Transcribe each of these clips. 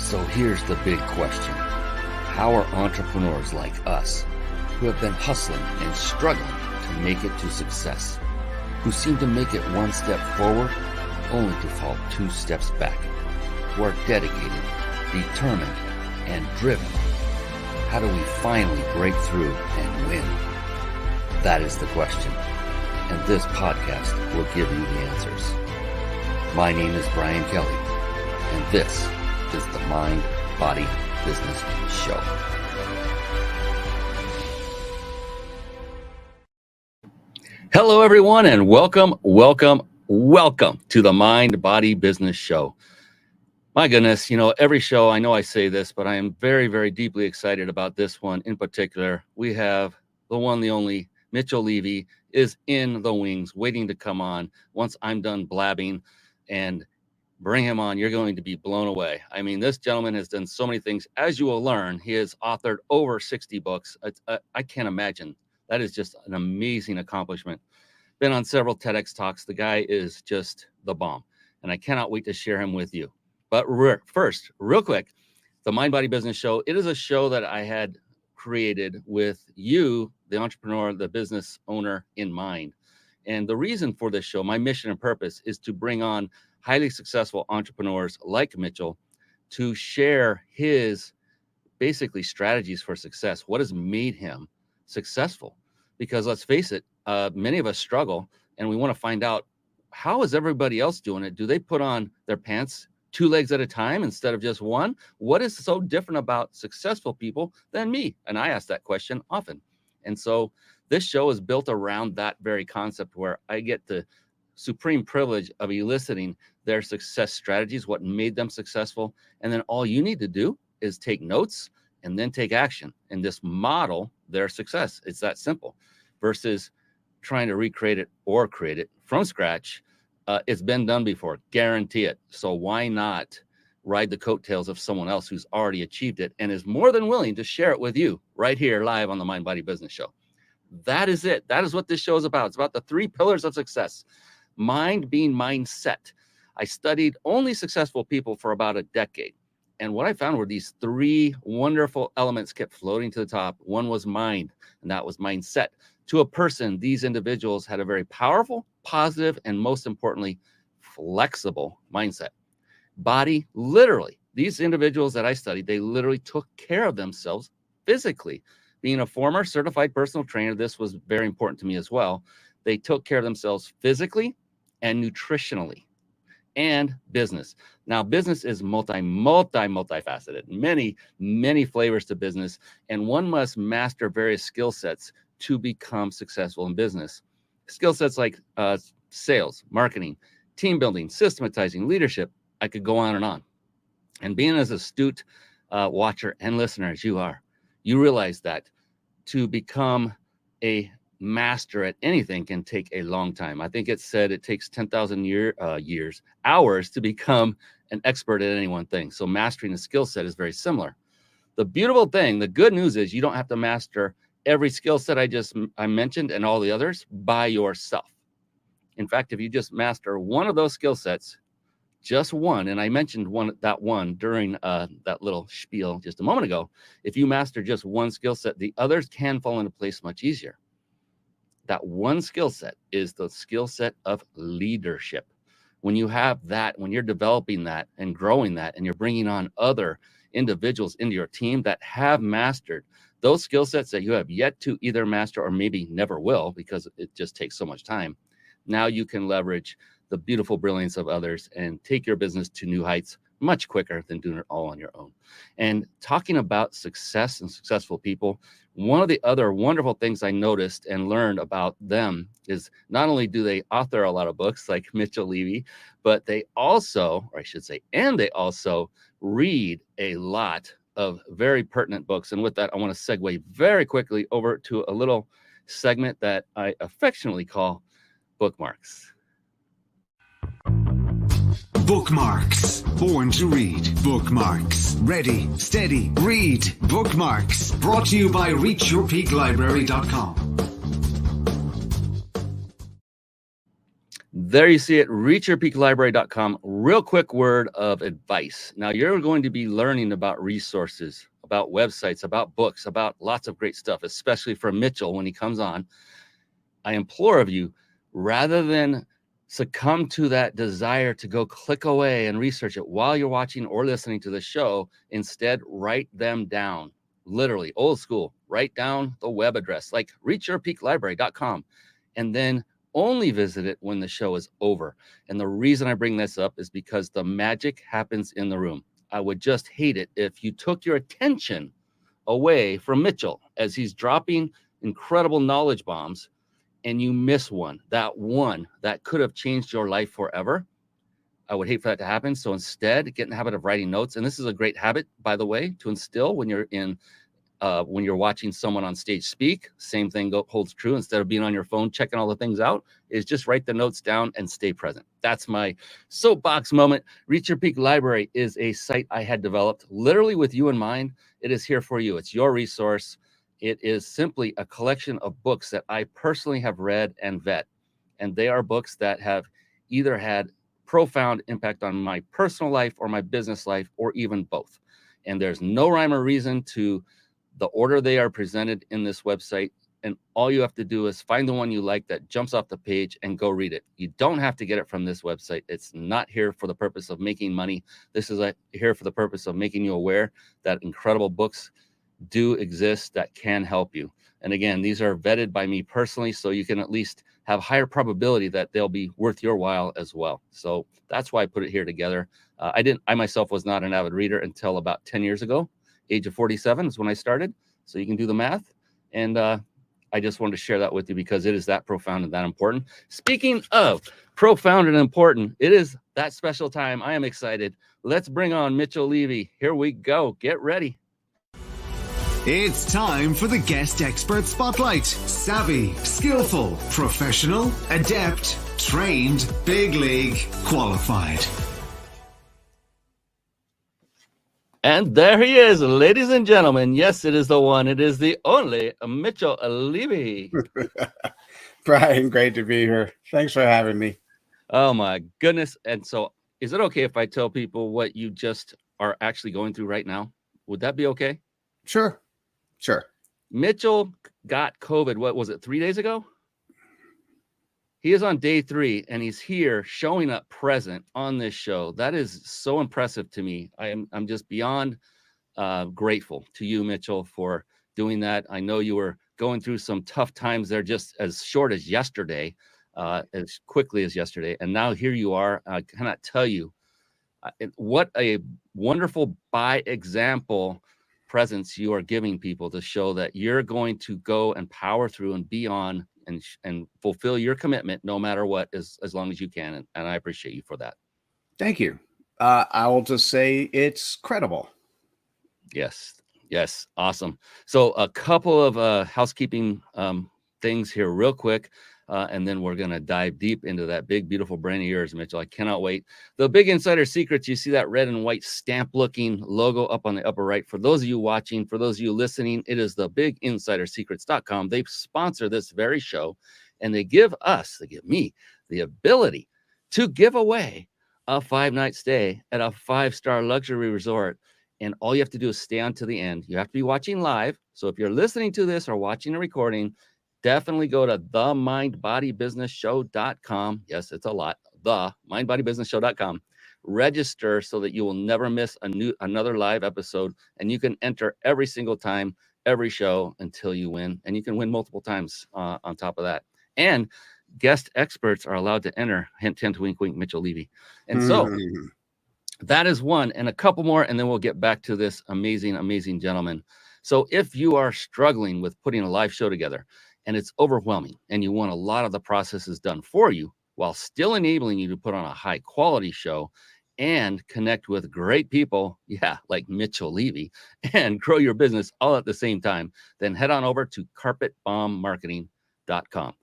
So here's the big question. How are entrepreneurs like us, who have been hustling and struggling to make it to success, who seem to make it one step forward only to fall 2 steps back, who are dedicated, determined, and driven, how do we finally break through and win? That is the question, and this podcast will give you the answers. My name is Brian Kelly, and this is the Mind, Body, Business Show. Hello, everyone, and welcome to the Mind, Body, Business Show. My goodness, every show, I know I say this, but I am very, very deeply excited about this one in particular. We have the one, the only, Mitchell Levy is in the wings, waiting to come on. Once I'm done blabbing and bring him on, you're going to be blown away. I mean, this gentleman has done so many things. As you will learn, he has authored over 60 books. I can't imagine. That is just an amazing accomplishment. Been on several TEDx talks. The guy is just the bomb, and I cannot wait to share him with you. But first, real quick, the Mind, Body, Business Show. It is a show that I had created with you, the entrepreneur, the business owner, in mind. And the reason for this show, my mission and purpose, is to bring on highly successful entrepreneurs like Mitchell to share his basically strategies for success. What has made him successful? Because let's face it, many of us struggle, and we want to find out, how is everybody else doing it? Do they put on their pants 2 legs at a time instead of just one? What is so different about successful people than me? And I ask that question often. And so this show is built around that very concept, where I get the supreme privilege of eliciting their success strategies, what made them successful. And then all you need to do is take notes and then take action and just model their success. It's that simple, versus trying to recreate it or create it from scratch. It's been done before, guarantee it. So why not ride the coattails of someone else who's already achieved it and is more than willing to share it with you right here live on the Mind, Body, Business Show? That is it. That is what this show is about. It's about the 3 pillars of success. Mind being mindset. I studied only successful people for about a decade. And what I found were these 3 wonderful elements kept floating to the top. One was mind, and that was mindset. To a person, these individuals had a very powerful, positive, and most importantly, flexible mindset. Body, literally, these individuals that I studied, they literally took care of themselves physically. Being a former certified personal trainer, this was very important to me as well. They took care of themselves physically and nutritionally. And business. Now, business is multifaceted, many flavors to business, and one must master various skill sets to become successful in business. Skill sets like sales, marketing, team building, systematizing, leadership. I could go on and on. And being as astute watcher and listener as you are, you realize that to become a master at anything can take a long time. I think it said it takes 10,000 hours to become an expert at any one thing. So mastering a skill set is very similar. The beautiful thing, the good news is, you don't have to master every skill set I mentioned and all the others by yourself. In fact, if you just master one of those skill sets, just one, and I mentioned that one during that little spiel just a moment ago, if you master just one skill set, the others can fall into place much easier. That one skill set is the skill set of leadership. When you have that, when you're developing that and growing that, and you're bringing on other individuals into your team that have mastered those skill sets that you have yet to either master or maybe never will, because it just takes so much time, now you can leverage the beautiful brilliance of others and take your business to new heights much quicker than doing it all on your own. And talking about success and successful people, one of the other wonderful things I noticed and learned about them is not only do they author a lot of books like Mitchell Levy, but they also, or I should say, and they also read a lot of very pertinent books. And with that, I want to segue very quickly over to a little segment that I affectionately call Bookmarks. Bookmarks. Born to read. Bookmarks. Ready, steady, read. Bookmarks. Brought to you by ReachYourPeakLibrary.com. There you see it, reachyourpeaklibrary.com. Real quick word of advice. Now, you're going to be learning about resources, about websites, about books, about lots of great stuff, especially from Mitchell when he comes on. I implore of you, rather than succumb to that desire to go click away and research it while you're watching or listening to the show, instead write them down. Literally, old school, write down the web address, like reachyourpeaklibrary.com, and then only visit it when the show is over. And the reason I bring this up is because the magic happens in the room. I would just hate it if you took your attention away from Mitchell as he's dropping incredible knowledge bombs and you miss one that could have changed your life forever. I would hate for that to happen. So instead, get in the habit of writing notes. And this is a great habit, by the way, to instill when you're watching someone on stage speak. Same thing holds true. Instead of being on your phone checking all the things out, is just write the notes down and stay present. That's my soapbox moment. Reach Your Peak Library is a site I had developed literally with you in mind. It is here for you. It's your resource. It is simply a collection of books that I personally have read and vet. And they are books that have either had profound impact on my personal life or my business life, or even both. And there's no rhyme or reason to the order they are presented in this website. And all you have to do is find the one you like that jumps off the page and go read it. You don't have to get it from this website. It's not here for the purpose of making money. This is here for the purpose of making you aware that incredible books do exist that can help you. And again, these are vetted by me personally, so you can at least have higher probability that they'll be worth your while as well. So that's why I put it here together. I myself was not an avid reader until about 10 years ago. Age of 47 is when I started. So you can do the math. And I just wanted to share that with you because it is that profound and that important. Speaking of profound and important, it is that special time. I am excited. Let's bring on Mitchell Levy. Here we go. Get ready. It's time for the Guest Expert Spotlight. Savvy, skillful, professional, adept, trained, big league, qualified. And there he is, ladies and gentlemen. Yes, it is the one. It is the only Mitchell Levy. Brian, great to be here. Thanks for having me. Oh, my goodness. And so is it okay if I tell people what you just are actually going through right now? Would that be okay? Sure. Mitchell got COVID. What was it, 3 days ago? He is on day 3, and he's here showing up present on this show. That is so impressive to me. I'm just beyond grateful to you, Mitchell, for doing that. I know you were going through some tough times there just as short as yesterday, as quickly as yesterday. And now here you are. I cannot tell you what a wonderful by example presence you are giving people to show that you're going to go and power through and be on and fulfill your commitment no matter what, as long as you can. And I appreciate you for that. Thank you. I will just say it's credible. Yes. Awesome. So a couple of housekeeping things here real quick. And then we're going to dive deep into that big, beautiful brain of yours, Mitchell. I cannot wait. The big insider secrets, you see that red and white stamp looking logo up on the upper right. For those of you watching, for those of you listening, it is the biginsidersecrets.com. They sponsor this very show, and they give me the ability to give away a 5-night stay at a 5-star luxury resort. And all you have to do is stay on to the end. You have to be watching live. So if you're listening to this or watching a recording, definitely go to themindbodybusinessshow.com. Yes, it's a lot. Themindbodybusinessshow.com. Register so that you will never miss another live episode. And you can enter every single time, every show until you win. And you can win multiple times on top of that. And guest experts are allowed to enter. Hint, hint, wink, wink, Mitchell Levy. And so that is one, and a couple more, and then we'll get back to this amazing, amazing gentleman. So if you are struggling with putting a live show together, and it's overwhelming, and you want a lot of the processes done for you while still enabling you to put on a high quality show and connect with great people, like Mitchell Levy, and grow your business all at the same time, then head on over to carpetbombmarketing.com.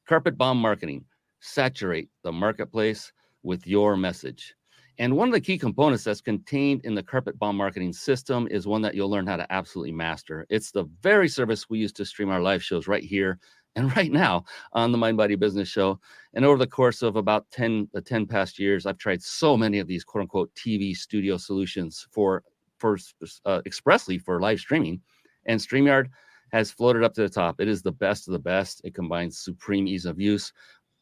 Carpet Bomb Marketing. Saturate the marketplace with your message. And one of the key components that's contained in the Carpet Bomb Marketing system is one that you'll learn how to absolutely master. It's the very service we use to stream our live shows right here And right now on the Mind Body Business Show, and over the course of about 10 past years, I've tried so many of these quote unquote TV studio solutions for expressly for live streaming, and StreamYard has floated up to the top. It is the best of the best. It combines supreme ease of use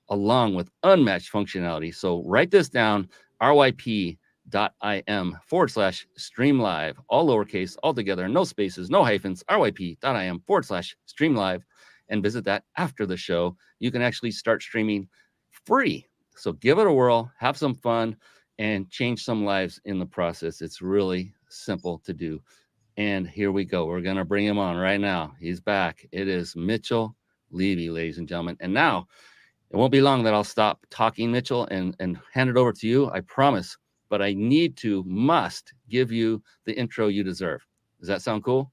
along with unmatched functionality. So write this down, ryp.im/streamlive, all lowercase, all together, no spaces, no hyphens, ryp.im/streamlive, and visit that after the show. You can actually start streaming free. So give it a whirl, have some fun, and change some lives in the process. It's really simple to do. And here we go. We're going to bring him on right now. He's back. It is Mitchell Levy, ladies and gentlemen. And now it won't be long that I'll stop talking, Mitchell, and hand it over to you. I promise. But I must give you the intro you deserve. Does that sound cool?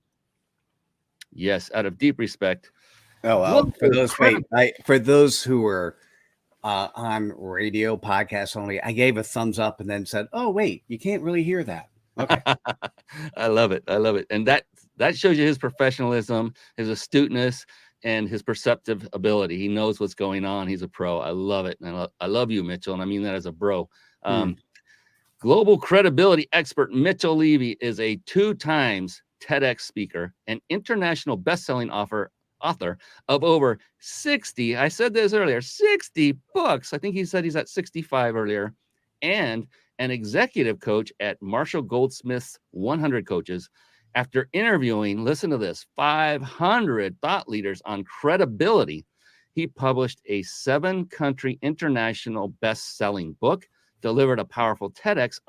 Yes, out of deep respect. Oh, well, for those who were on radio podcast only, I gave a thumbs up and then said, "Oh, wait, you can't really hear that." Okay. I love it. And that shows you his professionalism, his astuteness, and his perceptive ability. He knows what's going on. He's a pro. I love it. And I love you, Mitchell. And I mean that as a bro. Global credibility expert Mitchell Levy is a 2 times TEDx speaker and international best-selling author of over 60. I said this earlier, 60 books. I think he said he's at 65 earlier. And an executive coach at Marshall Goldsmith's 100 Coaches. After interviewing, listen to this, 500 thought leaders on credibility, he published a 7-country international best-selling book, delivered a powerful TEDx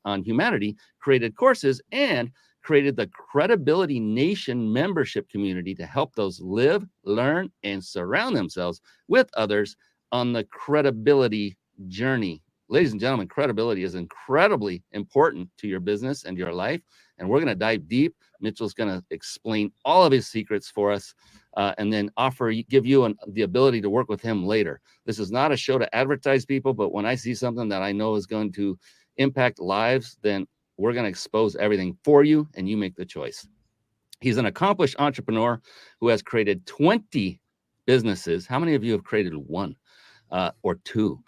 on humanity, created courses, and created the Credibility Nation membership community to help those live, learn, and surround themselves with others on the credibility journey. Ladies and gentlemen, credibility is incredibly important to your business and your life. And we're going to dive deep. Mitchell's going to explain all of his secrets for us and then give you the ability to work with him later. This is not a show to advertise people, but when I see something that I know is going to impact lives, then we're going to expose everything for you and you make the choice. He's an accomplished entrepreneur who has created 20 businesses. How many of you have created one or two?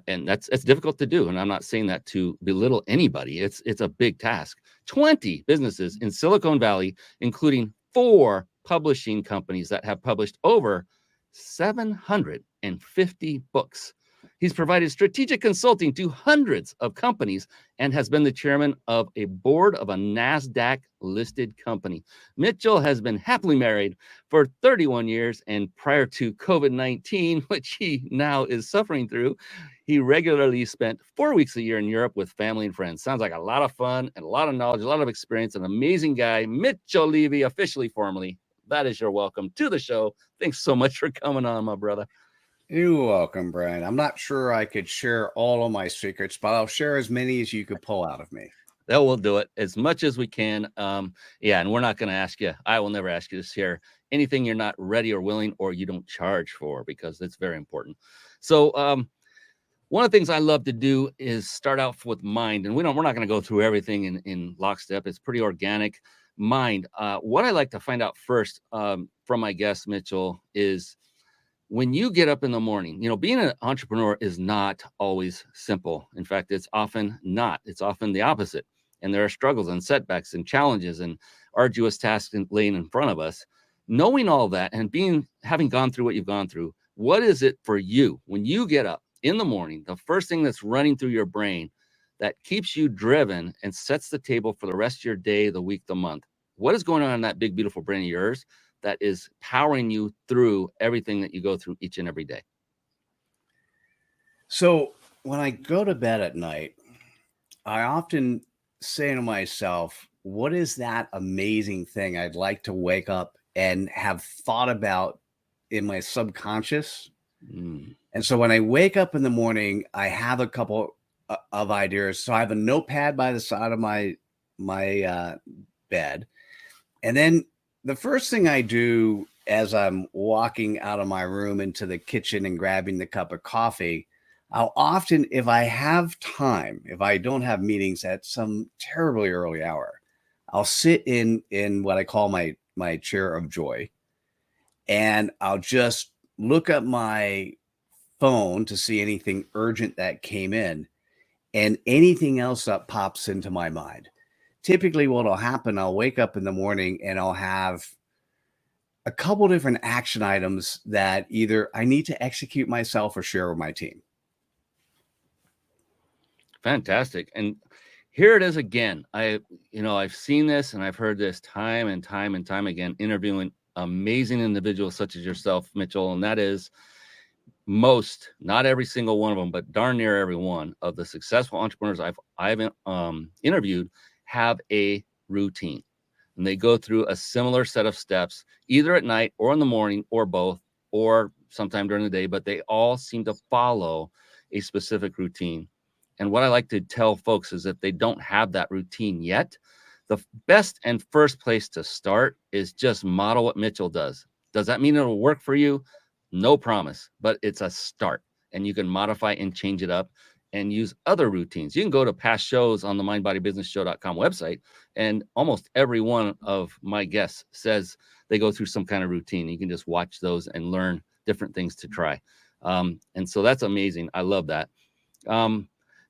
And it's difficult to do. And I'm not saying that to belittle anybody. It's a big task. 20 businesses in Silicon Valley, including 4 publishing companies that have published over 750 books. He's provided strategic consulting to hundreds of companies and has been the chairman of a board of a NASDAQ-listed company. Mitchell has been happily married for 31 years, and prior to COVID-19, which he now is suffering through, he regularly spent 4 weeks a year in Europe with family and friends. Sounds like a lot of fun and a lot of knowledge, a lot of experience, an amazing guy. Mitchell Levy, officially, formally, that is your welcome to the show. Thanks so much for coming on, my brother. You're welcome, Brian. I'm not sure I could share all of my secrets, but I'll share as many as you could pull out of me. That will do it as much as we can. And we're not going to ask you. I will never ask you to share anything you're not ready or willing or you don't charge for, because it's very important. So one of the things I love to do is start out with mind, and we're not going to go through everything in lockstep. It's pretty organic. Mind. What I like to find out first from my guest, Mitchell, is when you get up in the morning, being an entrepreneur is not always simple. In fact, it's often not. It's often the opposite. And there are struggles and setbacks and challenges and arduous tasks laying in front of us. Knowing all that and having gone through what you've gone through, what is it for you when you get up in the morning, the first thing that's running through your brain that keeps you driven and sets the table for the rest of your day, the week, the month? What is going on in that big, beautiful brain of yours that is powering you through everything that you go through each and every day? So when I go to bed at night, I often say to myself, what is that amazing thing I'd like to wake up and have thought about in my subconscious? And so when I wake up in the morning, I have a couple of ideas. So I have a notepad by the side of my bed. And then the first thing I do as I'm walking out of my room into the kitchen and grabbing the cup of coffee, I'll often, if I have time, if I don't have meetings at some terribly early hour, I'll sit in what I call my chair of joy. And I'll just look up my phone to see anything urgent that came in, and anything else that pops into my mind. Typically, what will happen, I'll wake up in the morning and I'll have a couple different action items that either I need to execute myself or share with my team. Fantastic. And here it is again. I've seen this and I've heard this time and time and time again, interviewing amazing individuals such as yourself, Mitchell. And that is most, not every single one of them, but darn near every one of the successful entrepreneurs I've interviewed have a routine. And they go through a similar set of steps, either at night or in the morning or both, or sometime during the day, but they all seem to follow a specific routine. And what I like to tell folks is if they don't have that routine yet, the best and first place to start is just model what Mitchell does. Does that mean it'll work for you? No promise, but it's a start, and you can modify and change it up and use other routines. You can go to past shows on the mindbodybusinessshow.com website, and almost every one of my guests says they go through some kind of routine. You can just watch those and learn different things to try. And so that's amazing. I love that.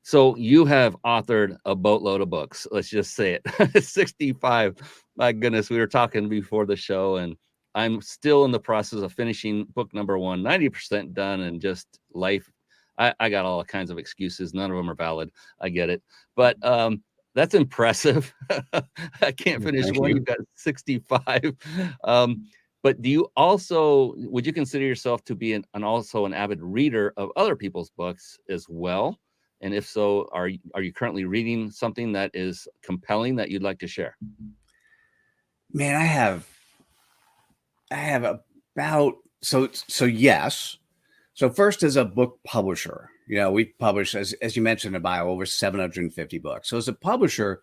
So you have authored a boatload of books. Let's just say it. 65. My goodness, we were talking before the show, and I'm still in the process of finishing book number 1, 90% done, and just life. I got all kinds of excuses. None of them are valid. I get it. But that's impressive. I can't finish one. You've got 65. But would you consider yourself to be also an avid reader of other people's books as well? And if so, are you currently reading something that is compelling that you'd like to share? Man, I have about, so yes. So first, as a book publisher, we publish, as you mentioned in the bio, over 750 books. So as a publisher,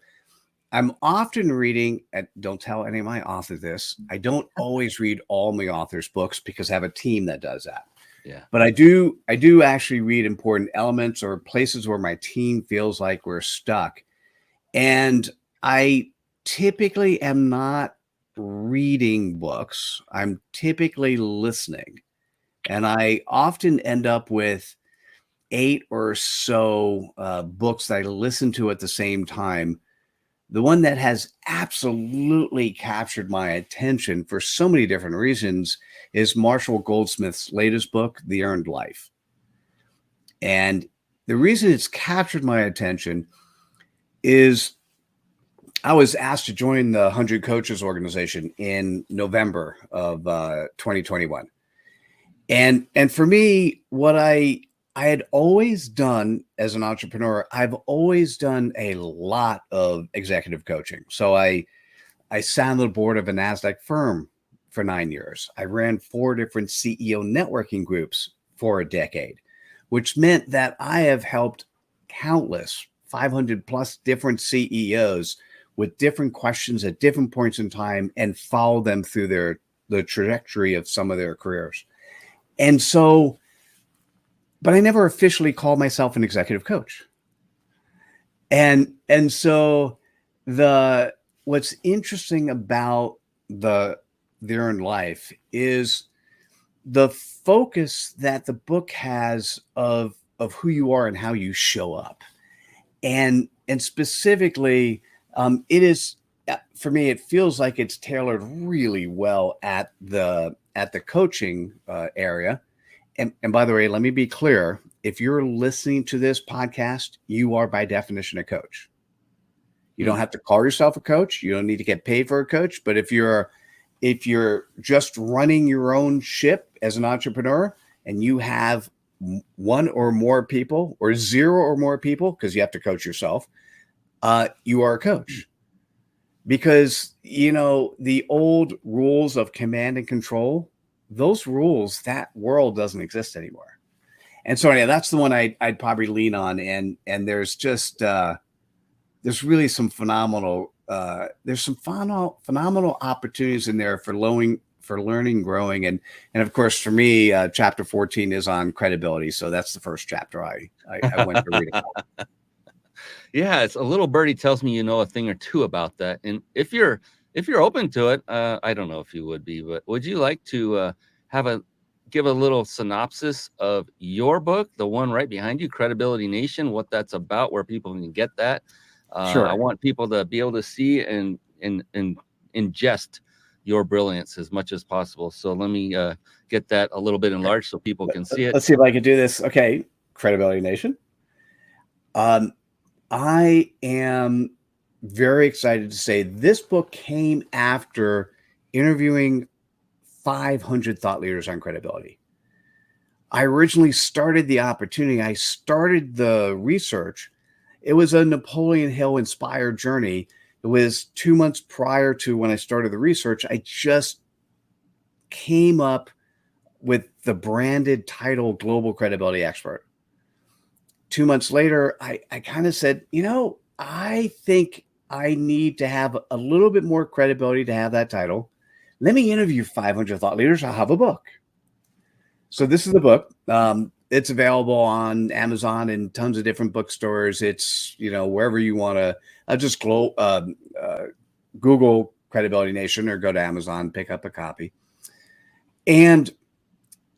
I'm often reading, don't tell any of my authors this, I don't always read all my authors' books because I have a team that does that. Yeah. But I do actually read important elements or places where my team feels like we're stuck. And I typically am not reading books. I'm typically listening. And I often end up with 8 or so books that I listen to at the same time. The one that has absolutely captured my attention for so many different reasons is Marshall Goldsmith's latest book, The Earned Life. And the reason it's captured my attention is I was asked to join the 100 Coaches organization in November of 2021. And for me, what I had always done as an entrepreneur, I've always done a lot of executive coaching. So I sat on the board of a NASDAQ firm for 9 years. I ran 4 different CEO networking groups for a decade, which meant that I have helped countless 500 plus different CEOs with different questions at different points in time and follow them through the trajectory of some of their careers. And so, but I never officially called myself an executive coach. And so what's interesting about the Earned Life is the focus that the book has of who you are and how you show up. And specifically, it is, for me, it feels like it's tailored really well at the coaching area. And by the way, let me be clear. If you're listening to this podcast, you are by definition a coach. You don't have to call yourself a coach. You don't need to get paid for a coach. But if you're just running your own ship as an entrepreneur and you have 1 or more people or 0 or more people, because you have to coach yourself, you are a coach. Because, the old rules of command and control, those rules, that world doesn't exist anymore. And so anyway, that's the one I'd probably lean on. And there's just, there's really some phenomenal opportunities in there for learning, growing. And of course, for me, chapter 14 is on credibility. So that's the first chapter I went to read about. Yeah, it's a little birdie tells me you know a thing or two about that. And if you're open to it, I don't know if you would be, but would you like to give a little synopsis of your book, the one right behind you, Credibility Nation, what that's about, where people can get that. Sure. I want people to be able to see and ingest your brilliance as much as possible. So let me get that a little bit enlarged so people can see it. Let's see if I can do this. Okay, Credibility Nation. I am very excited to say this book came after interviewing 500 thought leaders on credibility. I originally started the opportunity. I started the research. It was a Napoleon Hill inspired journey. It was 2 months prior to when I started the research. I just came up with the branded title Global Credibility Expert. 2 months later, I kind of said, I think I need to have a little bit more credibility to have that title. Let me interview 500 thought leaders. I'll have a book. So this is the book. It's available on Amazon and tons of different bookstores. It's, wherever you want to. Just Google Credibility Nation or go to Amazon, pick up a copy. And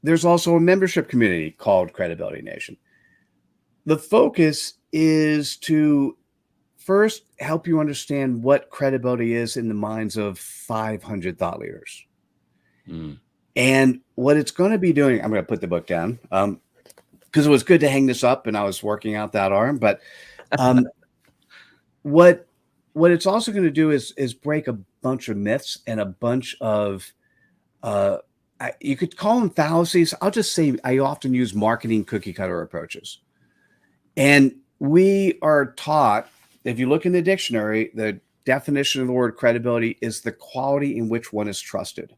there's also a membership community called Credibility Nation. The focus is to first help you understand what credibility is in the minds of 500 thought leaders. And what it's going to be doing, I'm going to put the book down because it was good to hang this up and I was working out that arm. But what it's also going to do is break a bunch of myths and a bunch of, you could call them fallacies. I'll just say I often use marketing cookie cutter approaches. And we are taught, if you look in the dictionary, the definition of the word credibility is the quality in which one is trusted.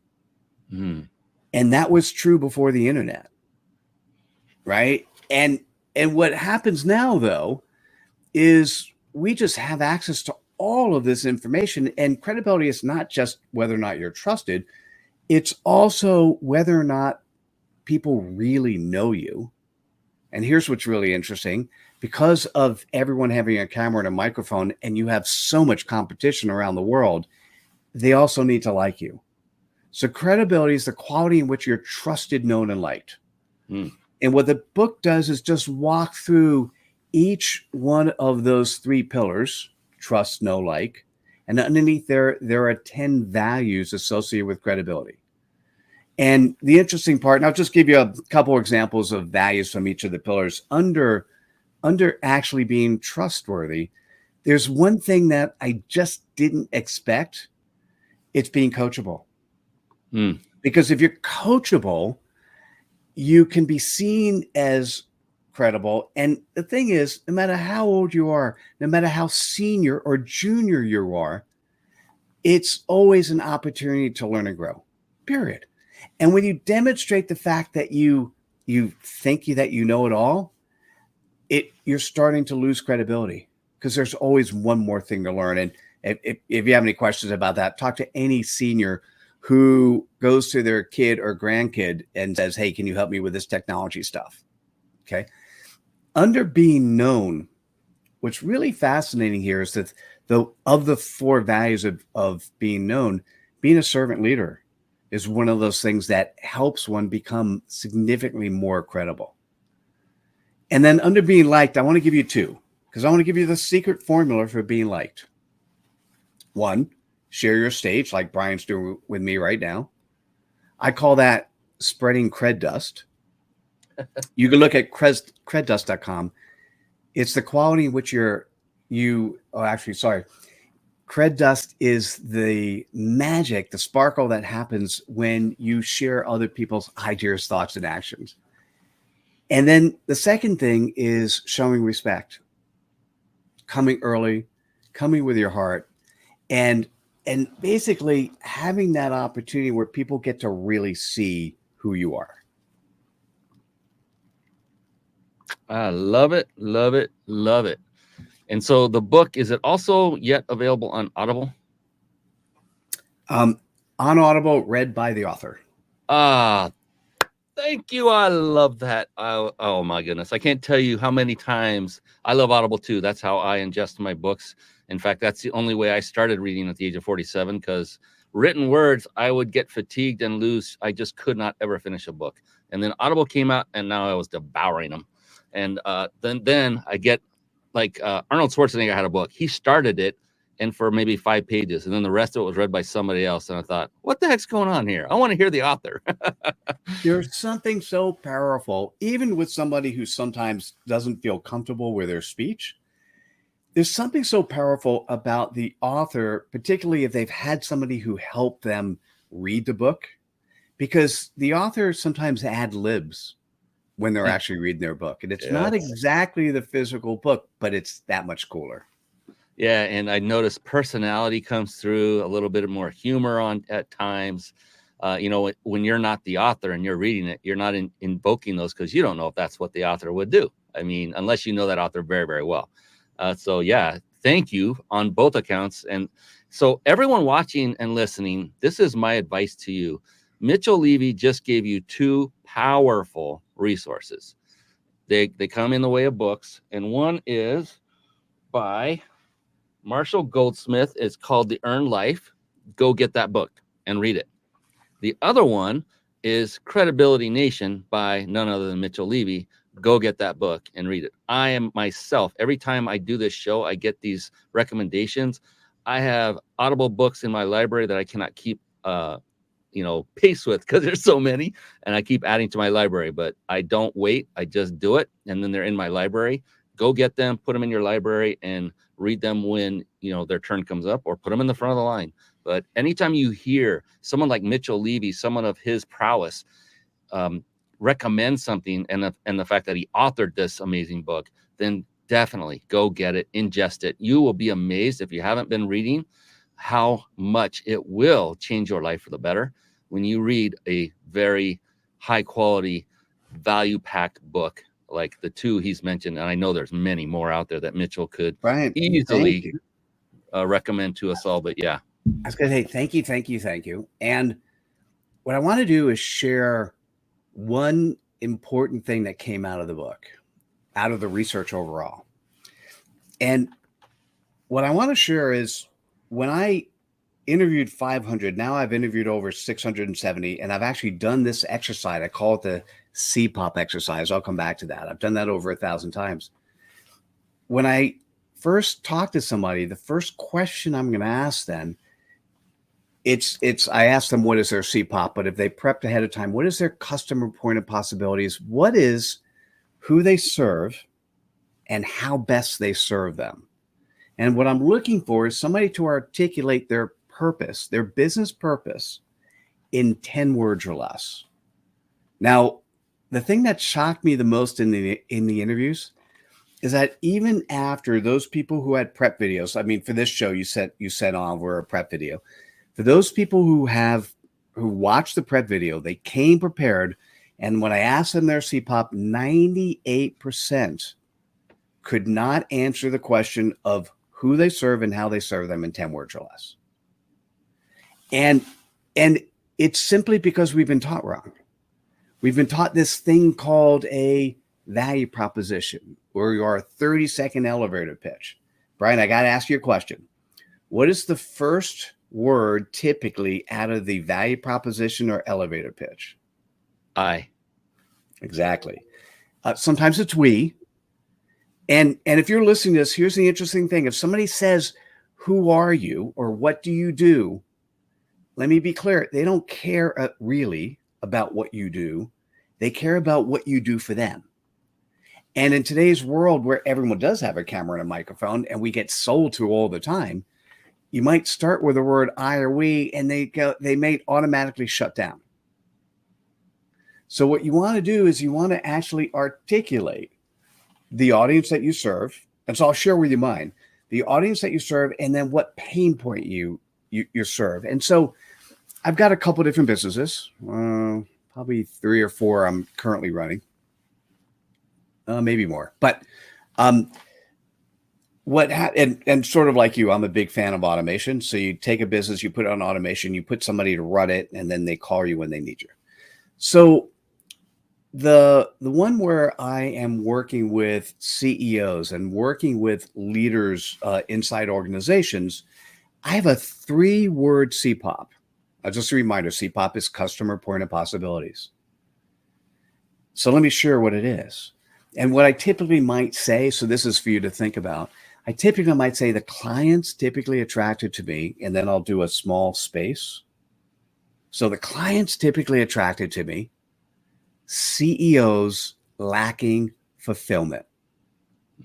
And that was true before the internet, right? And what happens now, though, is we just have access to all of this information. And credibility is not just whether or not you're trusted. It's also whether or not people really know you. And here's what's really interesting. Because of everyone having a camera and a microphone, and you have so much competition around the world, they also need to like you. So credibility is the quality in which you're trusted, known, and liked. And what the book does is just walk through each one of those 3 pillars, trust, know, like, and underneath there are 10 values associated with credibility. And the interesting part, and I'll just give you a couple examples of values from each of the pillars. Under actually being trustworthy, there's one thing that I just didn't expect. It's being coachable. Because if you're coachable, you can be seen as credible. And the thing is, no matter how old you are, no matter how senior or junior you are, it's always an opportunity to learn and grow, period. And when you demonstrate the fact that you think that you know it all, you're starting to lose credibility because there's always one more thing to learn. And if you have any questions about that, talk to any senior who goes to their kid or grandkid and says, hey, can you help me with this technology stuff? Okay. Under being known, what's really fascinating here is that of the 4 values of being known, being a servant leader is one of those things that helps one become significantly more credible. And then under being liked, I want to give you 2, because I want to give you the secret formula for being liked. 1, share your stage like Brian's doing with me right now. I call that spreading cred dust. You can look at creddust.com. It's the quality in which cred dust is the magic, the sparkle that happens when you share other people's ideas, thoughts, and actions. And then the second thing is showing respect, coming early, coming with your heart, and basically having that opportunity where people get to really see who you are. I love it, love it, love it. And so the book, is it also yet available on Audible? On Audible, read by the author. Thank you. I love that. Oh my goodness. I can't tell you how many times I love Audible too. That's how I ingest my books. In fact, that's the only way I started reading at the age of 47, because written words, I would get fatigued and lose. I just could not ever finish a book. And then Audible came out, and now I was devouring them. And then I get like Arnold Schwarzenegger had a book. He started it, and for maybe 5 pages, and then the rest of it was read by somebody else. And I thought, what the heck's going on here? I want to hear the author. There's something so powerful, even with somebody who sometimes doesn't feel comfortable with their speech. There's something so powerful about the author, particularly if they've had somebody who helped them read the book, because the author sometimes ad libs when they're actually reading their book. And it's not exactly the physical book, but it's that much cooler. Yeah, and I noticed personality comes through, a little bit more humor at times. When you're not the author and you're reading it, you're not invoking those because you don't know if that's what the author would do. I mean, unless you know that author very, very well. So yeah, thank you on both accounts. And so everyone watching and listening, this is my advice to you. Mitchell Levy just gave you 2 powerful resources. They come in the way of books, and one is by Marshall Goldsmith. It's called The Earned Life. Go get that book and read it. The other one is Credibility Nation by none other than Mitchell Levy. Go get that book and read it. I am myself, every time I do this show, I get these recommendations. I have Audible books in my library that I cannot keep pace with because there's so many, and I keep adding to my library, but I don't wait. I just do it, and then they're in my library. Go get them, put them in your library, and read them when their turn comes up, or put them in the front of the line. But anytime you hear someone like Mitchell Levy, someone of his prowess, recommend something, and the fact that he authored this amazing book, then definitely go get it, ingest it. You will be amazed, if you haven't been reading, how much it will change your life for the better when you read a very high quality, value packed book like the 2 he's mentioned. And I know there's many more out there that Mitchell could easily recommend to us all. But yeah, I was going to say thank you. And what I want to do is share one important thing that came out of the book, out of the research overall. And what I want to share is, when I interviewed 500, now I've interviewed over 670, and I've actually done this exercise. I call it the CPOP exercise. I'll come back to that. I've done that over 1,000 times. When I first talk to somebody, the first question I'm going to ask them, I ask them what is their CPOP, but if they prepped ahead of time, what is their customer point of possibilities? What is who they serve and how best they serve them? And what I'm looking for is somebody to articulate their purpose, their business purpose, in 10 words or less. Now, the thing that shocked me the most in the interviews is that even after those people who had prep videos, I mean, for this show you sent on were a prep video. For those people who watched the prep video, they came prepared. And when I asked them their CPOP, 98% could not answer the question of who they serve and how they serve them in 10 words or less. And it's simply because we've been taught wrong. We've been taught this thing called a value proposition, or your 30-second elevator pitch. Brian, I got to ask you a question. What is the first word typically out of the value proposition or elevator pitch? I. Exactly. Sometimes it's we. And if you're listening to this, here's the interesting thing. If somebody says, who are you, or what do you do? Let me be clear. They don't care really about what you do. They care about what you do for them. And in today's world where everyone does have a camera and a microphone and we get sold to all the time, you might start with the word I or we, and they may automatically shut down. So what you want to do is you want to actually articulate the audience that you serve. And so I'll share with you mine, the audience that you serve, and then what pain point you serve. And so I've got a couple of different businesses, probably 3 or 4 I'm currently running, maybe more. But and sort of like you, I'm a big fan of automation. So you take a business, you put it on automation, you put somebody to run it, and then they call you when they need you. So the one where I am working with CEOs and working with leaders inside organizations, I have a 3-word CPOP. Just a reminder, CPOP is customer point of possibilities. So let me share what it is. And what I typically might say, so this is for you to think about. I typically might say the clients typically attracted to me, and then I'll do a small space. So the clients typically attracted to me, CEOs lacking fulfillment.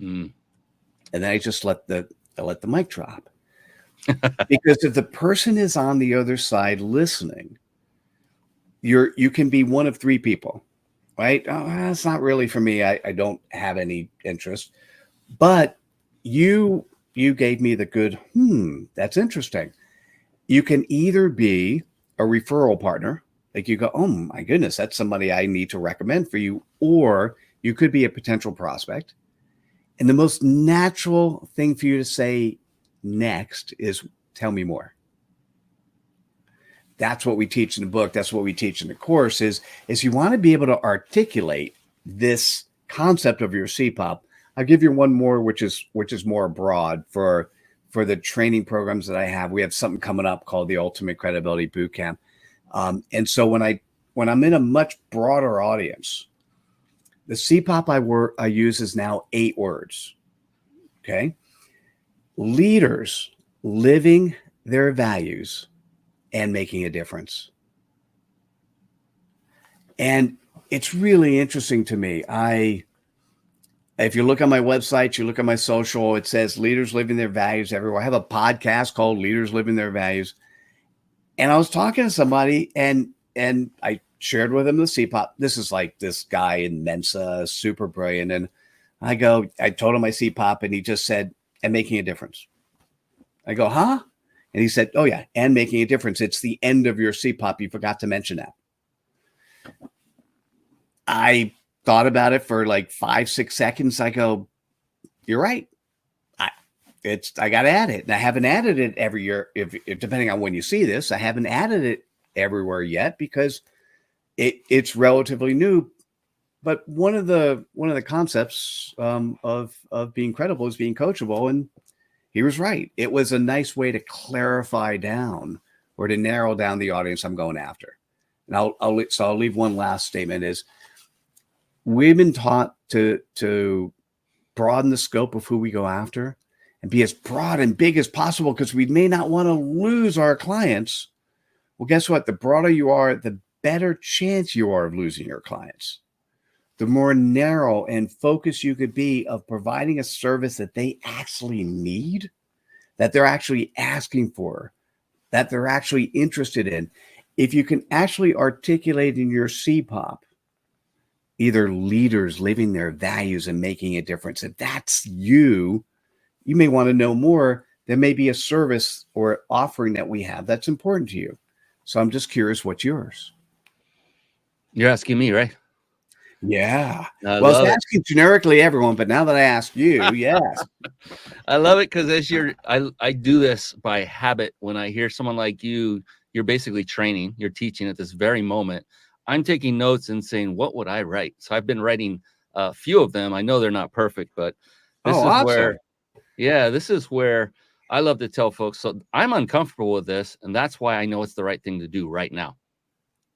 Mm. And then I just let the mic drop. Because if the person is on the other side listening, you can be one of three people, right? Oh, that's not really for me. I don't have any interest. But you gave me the good, that's interesting. You can either be a referral partner, like you go, oh my goodness, that's somebody I need to recommend for you, or you could be a potential prospect. And the most natural thing for you to say next is, tell me more. That's what we teach in the book. That's what we teach in the course is you want to be able to articulate this concept of your CPOP. I'll give you one more, which is more broad for the training programs that I have. We have something coming up called the Ultimate Credibility Bootcamp. And so when I'm in a much broader audience, the CPOP I use is now 8 words. Okay. Leaders living their values and making a difference. And it's really interesting to me. If you look on my website, you look at my social, it says leaders living their values everywhere. I have a podcast called Leaders Living Their Values. And I was talking to somebody and I shared with him the CPOP. This is like this guy in Mensa, super brilliant. And I told him my CPOP and he just said, and making a difference. I go, huh? And he said, oh yeah, and making a difference. It's the end of your CPOP. You forgot to mention that. I thought about it for like 5-6 seconds. I go, you're right. I got to add it. And I haven't added it every year. If depending on when you see this, I haven't added it everywhere yet because it's relatively new. But one of the concepts of being credible is being coachable. And he was right. It was a nice way to clarify down or to narrow down the audience I'm going after. And I'll leave one last statement is we've been taught to broaden the scope of who we go after and be as broad and big as possible because we may not want to lose our clients. Well, guess what? The broader you are, the better chance you are of losing your clients. The more narrow and focused you could be of providing a service that they actually need, that they're actually asking for, that they're actually interested in. If you can actually articulate in your CPOP, either leaders living their values and making a difference, if that's you may want to know more. There may be a service or offering that we have that's important to you. So I'm just curious, what's yours? You're asking me, right? Yeah. I Well, I was love it. asking generically everyone, but now that I asked you, yes. I love it because I do this by habit. When I hear someone like you, you're basically training, you're teaching at this very moment. I'm taking notes and saying, what would I write? So I've been writing a few of them. I know they're not perfect, but this is awesome. this is where I love to tell folks. So I'm uncomfortable with this, and that's why I know it's the right thing to do right now.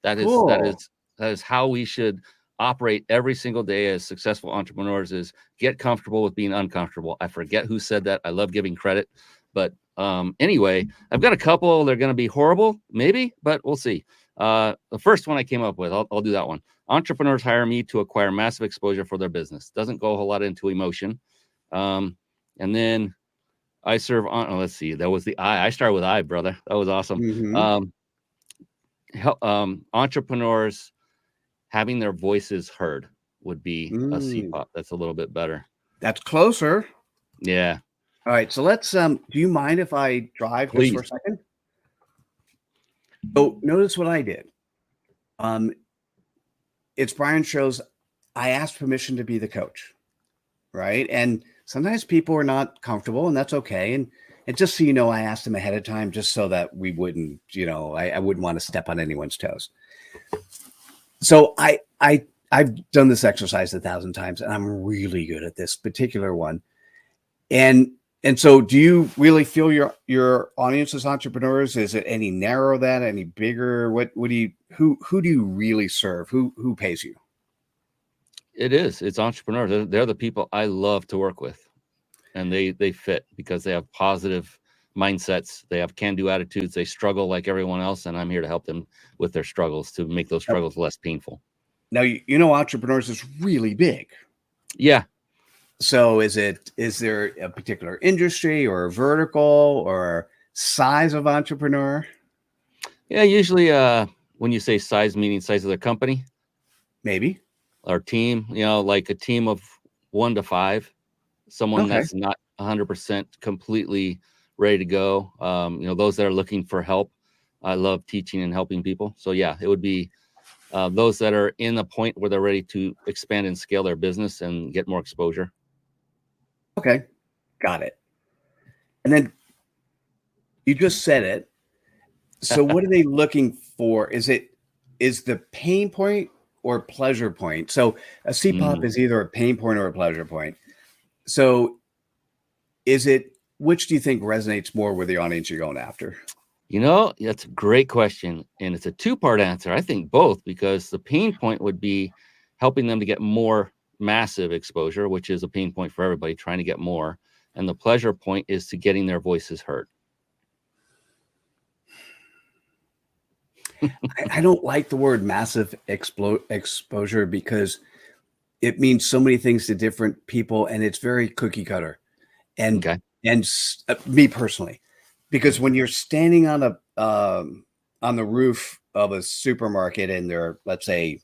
That is how we should operate every single day as successful entrepreneurs is get comfortable with being uncomfortable. I forget who said that. I love giving credit. But anyway, I've got a couple. They're going to be horrible, maybe, but we'll see. The first one I came up with, I'll do that one. Entrepreneurs hire me to acquire massive exposure for their business. Doesn't go a whole lot into emotion. And then I serve on, let's see, that was the I. I started with I, brother. That was awesome. Mm-hmm. Entrepreneurs having their voices heard would be a CPOP. That's a little bit better. That's closer. Yeah. All right. So let's, do you mind if I drive just for a second? So notice what I did. It's Brian shows. I asked permission to be the coach. Right. And sometimes people are not comfortable and that's okay. And just so you know, I asked them ahead of time just so that we wouldn't, I wouldn't want to step on anyone's toes. So I've done this exercise 1,000 times and I'm really good at this particular one. And so do you really feel your audience as entrepreneurs? Is it any narrower than any bigger? Who do you really serve? Who pays you? It is. It's entrepreneurs. They're the people I love to work with, and they fit because they have positive mindsets. They have can-do attitudes. They struggle like everyone else, and I'm here to help them with their struggles to make those struggles less painful. Now, entrepreneurs is really big. Yeah. So is there a particular industry or vertical or size of entrepreneur? Yeah. Usually, when you say size, meaning size of their company, Maybe. or team, like a team of 1 to 5, someone Okay. that's not 100% completely ready to go. Those that are looking for help. I love teaching and helping people. So yeah, it would be those that are in a point where they're ready to expand and scale their business and get more exposure. Okay. Got it. And then you just said it. So what are they looking for? Is the pain point or pleasure point? So a CPOP is either a pain point or a pleasure point. So which do you think resonates more with the audience you're going after? That's a great question. And it's a 2-part answer. I think both, because the pain point would be helping them to get more massive exposure, which is a pain point for everybody trying to get more. And the pleasure point is to getting their voices heard. I don't like the word massive exposure because it means so many things to different people, and it's very cookie cutter. And Okay. Me personally, because when you're standing on the roof of a supermarket, and let's say,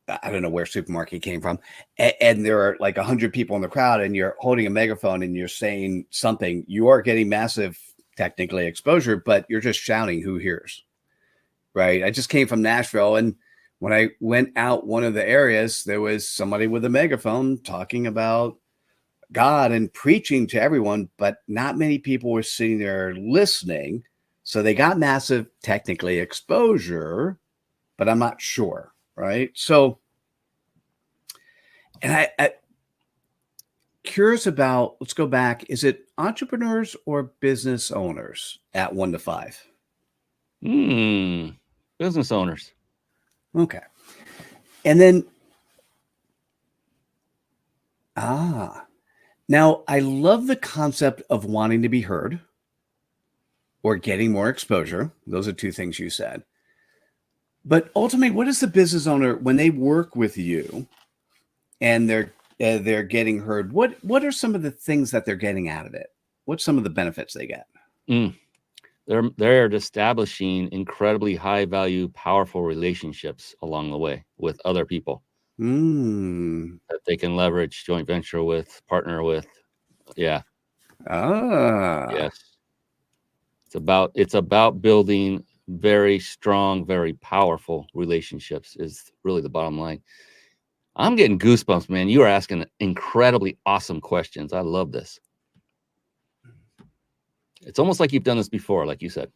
I don't know where supermarket came from, and there are like 100 people in the crowd, and you're holding a megaphone and you're saying something, you are getting massive, technically, exposure, but you're just shouting. Who hears? Right. I just came from Nashville, and when I went out one of the areas, there was somebody with a megaphone talking about God and preaching to everyone, but not many people were sitting there listening. So they got massive, technically, exposure, but I'm not sure. Right. So, and I curious about, let's go back. Is it entrepreneurs or business owners at 1 to 5? Business owners. Okay. And then, now I love the concept of wanting to be heard or getting more exposure. Those are 2 things you said. But ultimately, what is the business owner when they work with you and they're getting heard? What are some of the things that they're getting out of it? What's some of the benefits they get? They're establishing incredibly high value, powerful relationships along the way with other people that they can leverage, joint venture with, partner with. Yeah. Yes. It's about building very strong, very powerful relationships is really the bottom line. I'm getting goosebumps, man. You are asking incredibly awesome questions. I love this. It's almost like you've done this before, like you said.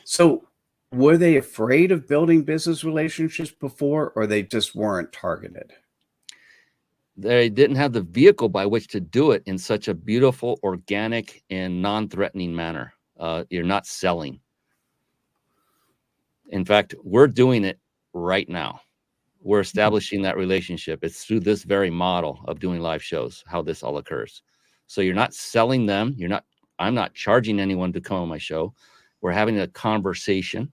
So were they afraid of building business relationships before, or they just weren't targeted? They didn't have the vehicle by which to do it in such a beautiful, organic, and non-threatening manner. You're not selling. In fact, we're doing it right now. We're establishing that relationship. It's through this very model of doing live shows, how this all occurs. So you're not selling them. I'm not charging anyone to come on my show. We're having a conversation.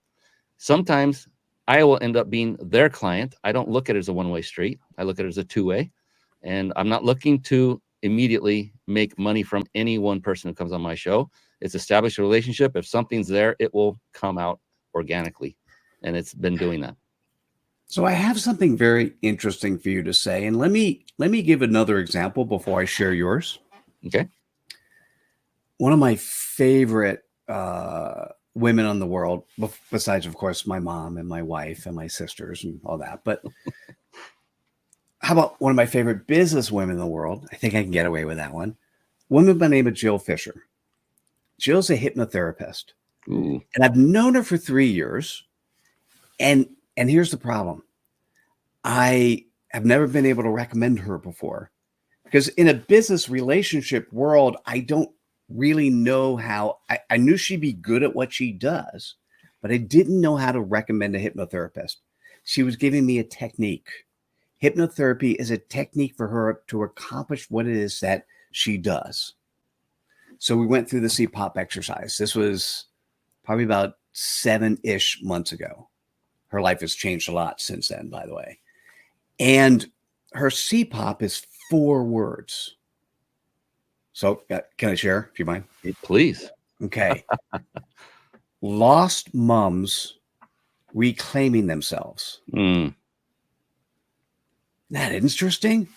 Sometimes I will end up being their client. I don't look at it as a one-way street. I look at it as a two-way. And I'm not looking to immediately make money from any one person who comes on my show. It's established a relationship. If something's there, it will come out organically. And it's been doing that. So I have something very interesting for you to say. And let me give another example before I share yours. Okay. One of my favorite women in the world, besides, of course, my mom and my wife and my sisters and all that. But how about one of my favorite business women in the world? I think I can get away with that one. Woman by the name of Jill Fisher. Jill's a hypnotherapist. Ooh. And I've known her for 3 years. And here's the problem. I have never been able to recommend her before, because in a business relationship world, I don't really know how. I knew she'd be good at what she does, but I didn't know how to recommend a hypnotherapist. She was giving me a technique. Hypnotherapy is a technique for her to accomplish what it is that she does. So we went through the CPOP exercise. This was probably about 7-ish months ago. Her life has changed a lot since then, by the way. And her CPOP is 4 words. So can I share, if you mind? Please. Okay. Lost moms reclaiming themselves. Mm. Isn't that interesting?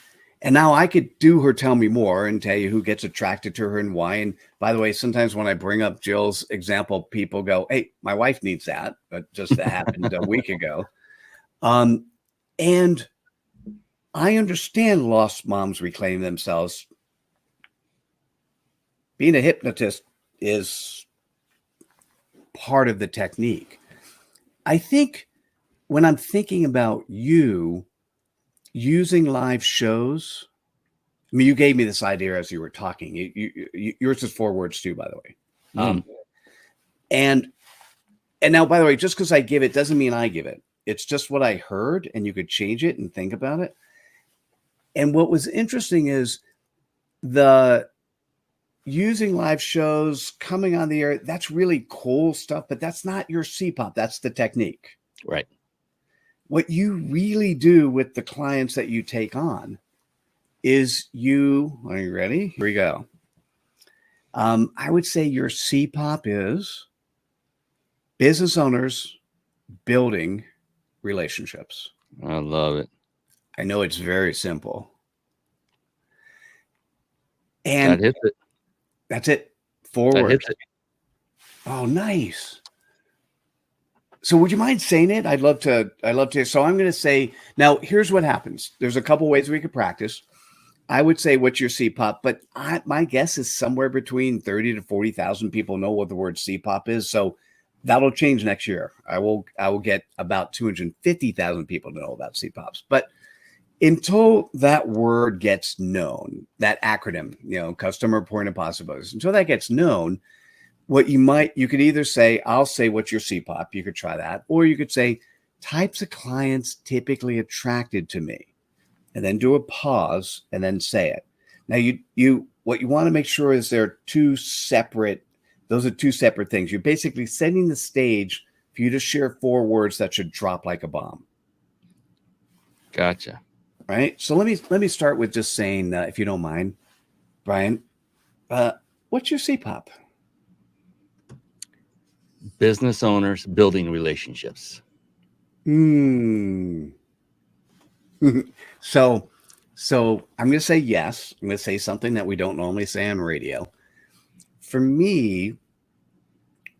And now I could do her tell me more and tell you who gets attracted to her and why. And by the way, sometimes when I bring up Jill's example, people go, hey, my wife needs that. But just that happened a week ago. And I understand lost moms reclaim themselves. Being a hypnotist is part of the technique. I think when I'm thinking about you using live shows, I mean, you gave me this idea as you were talking. Yours is 4 words too, by the way. And now, by the way, just because I give it doesn't mean I give it. It's just what I heard, and you could change it and think about it. And what was interesting is the using live shows, coming on the air. That's really cool stuff, but that's not your CPOP. That's the technique. Right. What you really do with the clients that you take on is are you ready? Here we go. I would say your CPOP is business owners building relationships. I love it. I know it's very simple. And That hits it. That's it. 4 That words. hits it. Oh, nice. So would you mind saying it? I'd love to. So I'm going to say, now here's what happens. There's a couple ways we could practice. I would say, what's your CPOP? But my guess is somewhere between 30 to 40,000 people know what the word CPOP is. So that'll change next year. I will get about 250,000 people to know about CPOPs. But until that word gets known, that acronym, customer point of possibilities, until that gets known, you could either say, I'll say, what's your CPOP? You could try that. Or you could say, types of clients typically attracted to me, and then do a pause and then say it. Now what you want to make sure is those are 2 separate things. You're basically setting the stage for you to share 4 words that should drop like a bomb. Gotcha. Right. So let me start with just saying, if you don't mind, Brian, what's your CPOP? Business owners building relationships. So I'm going to say yes. I'm going to say something that we don't normally say on radio. For me,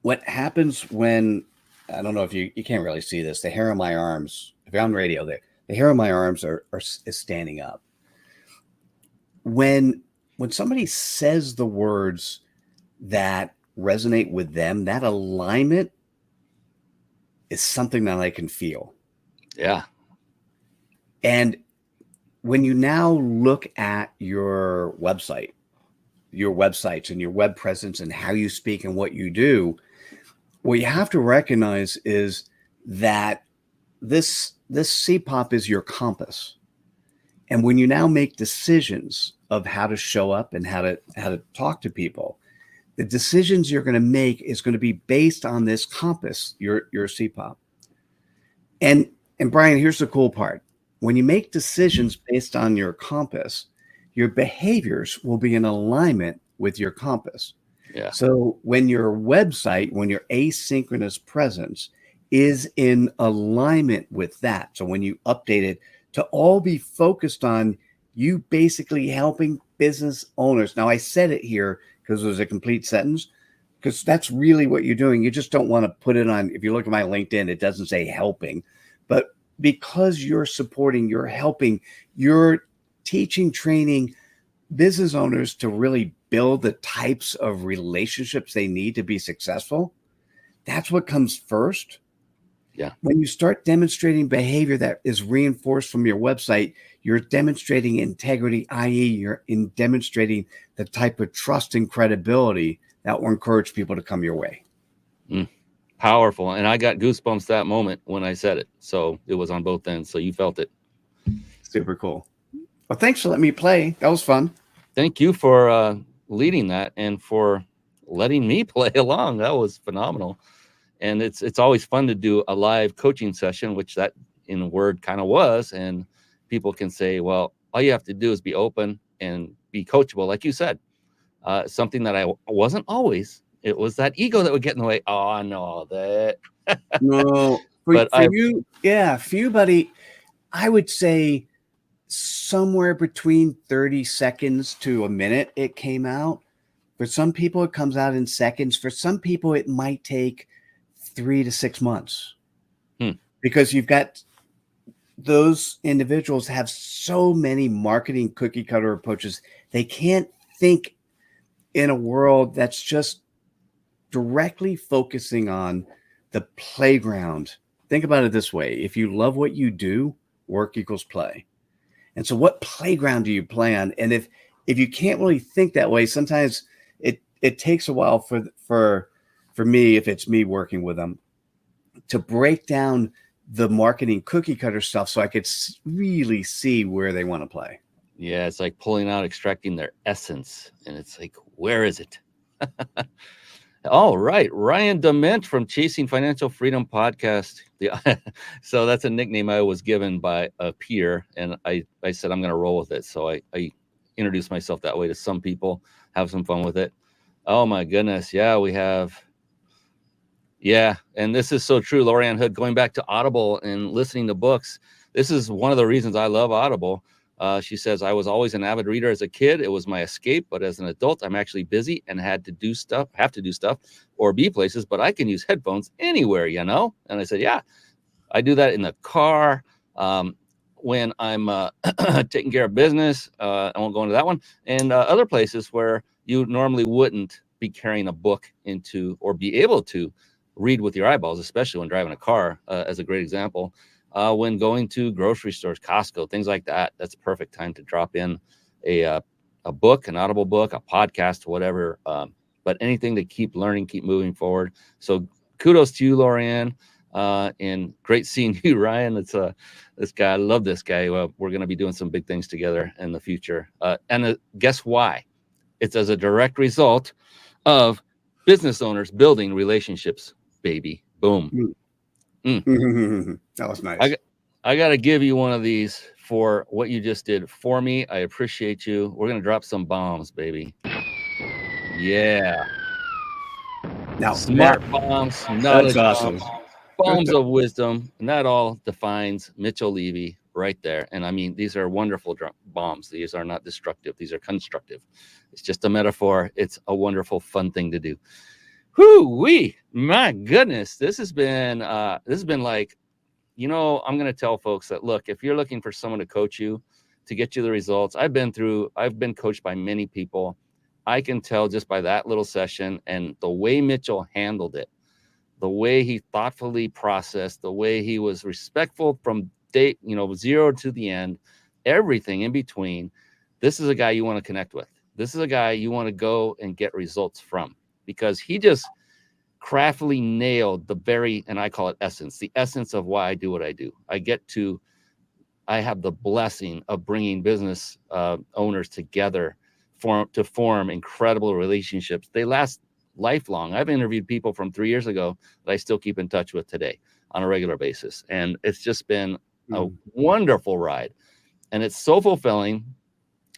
what happens when, I don't know if you can't really see this, the hair on my arms, if you're on radio, the hair on my arms is standing up. When somebody says the words that resonate with them, that alignment is something that I can feel. Yeah. And when you now look at your websites and your web presence and how you speak and what you do, what you have to recognize is that this CPOP is your compass. And when you now make decisions of how to show up and how to talk to people, the decisions you're going to make is going to be based on this compass, your CPOP. And Brian, here's the cool part. When you make decisions based on your compass, your behaviors will be in alignment with your compass. Yeah. So when your website, when your asynchronous presence is in alignment with that, so when you update it to all be focused on you basically helping business owners. Now I said it here because it was a complete sentence, because that's really what you're doing. You just don't want to put it on. If you look at my LinkedIn, it doesn't say helping, but because you're supporting, you're helping, you're teaching, training business owners to really build the types of relationships they need to be successful. That's what comes first. Yeah. When you start demonstrating behavior that is reinforced from your website, you're demonstrating integrity, i.e., you're demonstrating the type of trust and credibility that will encourage people to come your way. Powerful. And I got goosebumps that moment when I said it. So it was on both ends. So you felt it. Super cool. Well, thanks for letting me play. That was fun. Thank you for leading that and for letting me play along. That was phenomenal. And it's always fun to do a live coaching session, which that in a word kind of was. And people can say, well, all you have to do is be open and be coachable, like you said. Something that I wasn't always. It was that ego that would get in the way. Oh, I know that. No, for you, buddy, I would say somewhere between 30 seconds to a minute it came out. For some people, it comes out in seconds. For some people, it might take 3 to 6 months because you've got those individuals have so many marketing cookie cutter approaches. They can't think in a world that's just directly focusing on the playground. Think about it this way. If you love what you do, work equals play. And so what playground do you play on? And if you can't really think that way, sometimes it takes a while for me, if it's me working with them, to break down the marketing cookie cutter stuff so I could really see where they want to play. Yeah, it's like pulling out, extracting their essence. And it's like, where is it? All right. Ryan Dement from Chasing Financial Freedom Podcast. So that's a nickname I was given by a peer. And I said, I'm going to roll with it. So I introduced myself that way to some people, have some fun with it. Oh, my goodness. Yeah, we have. Yeah. And this is so true. Lorianne Hood, going back to Audible and listening to books. This is one of the reasons I love Audible. She says, I was always an avid reader as a kid. It was my escape. But as an adult, I'm actually busy and have to do stuff or be places. But I can use headphones anywhere, you know? And I said, yeah, I do that in the car when I'm taking care of business. I won't go into that one. And other places where you normally wouldn't be carrying a book into or be able to read with your eyeballs, especially when driving a car, as a great example. When going to grocery stores, Costco, things like that, that's a perfect time to drop in a book, an Audible book, a podcast, whatever. But anything to keep learning, keep moving forward. So kudos to you, Lorianne, and great seeing you, Ryan. It's this guy. I love this guy. We're going to be doing some big things together in the future. And guess why? It's as a direct result of business owners building relationships, baby. Boom. That was nice. I got to give you one of these for what you just did for me. I appreciate you. We're going to drop some bombs, baby. Yeah. Now, smart bombs, knowledge awesome. bombs of wisdom. And that all defines Mitchell Levy right there. And I mean, these are wonderful bombs. These are not destructive. These are constructive. It's just a metaphor. It's a wonderful, fun thing to do. Whoo-wee, my goodness. This has been like, you know, I'm going to tell folks that, look, if you're looking for someone to coach you, to get you the results, I've been coached by many people. I can tell just by that little session and the way Mitchell handled it, the way he thoughtfully processed, the way he was respectful from day, zero to the end, everything in between. This is a guy you want to connect with. This is a guy you want to go and get results from, because he just craftily nailed the very, and I call it essence, the essence of why I do what I do. I have the blessing of bringing business owners together to form incredible relationships. They last lifelong. I've interviewed people from 3 years ago that I still keep in touch with today on a regular basis. And it's just been a wonderful ride. And it's so fulfilling.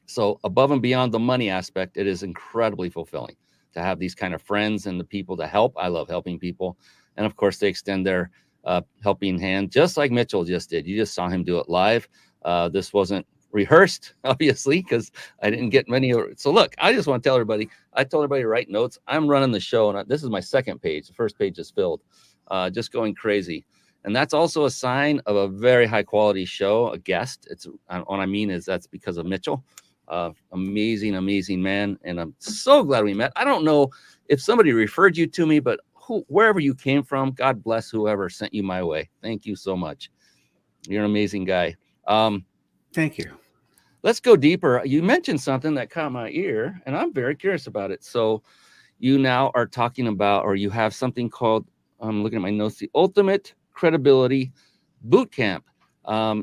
So above and beyond the money aspect, it is incredibly fulfilling to have these kind of friends and the people to help. I love helping people. And of course, they extend their helping hand, just like Mitchell just did. You just saw him do it live. This wasn't rehearsed, obviously, because I didn't get many. So look, I just want to tell everybody, I told everybody to write notes. I'm running the show, and this is my second page. The first page is filled, just going crazy. And that's also a sign of a very high quality show, a guest. What I mean is that's because of Mitchell. Amazing man. And I'm so glad we met. I don't know if somebody referred you to me, but wherever you came from, God bless whoever sent you my way. Thank you so much. You're an amazing guy. Thank you. Let's go deeper. You mentioned something that caught my ear, and I'm very curious about it. So you now are talking about, or you have something called I'm looking at my notes. The Ultimate Credibility Boot Camp.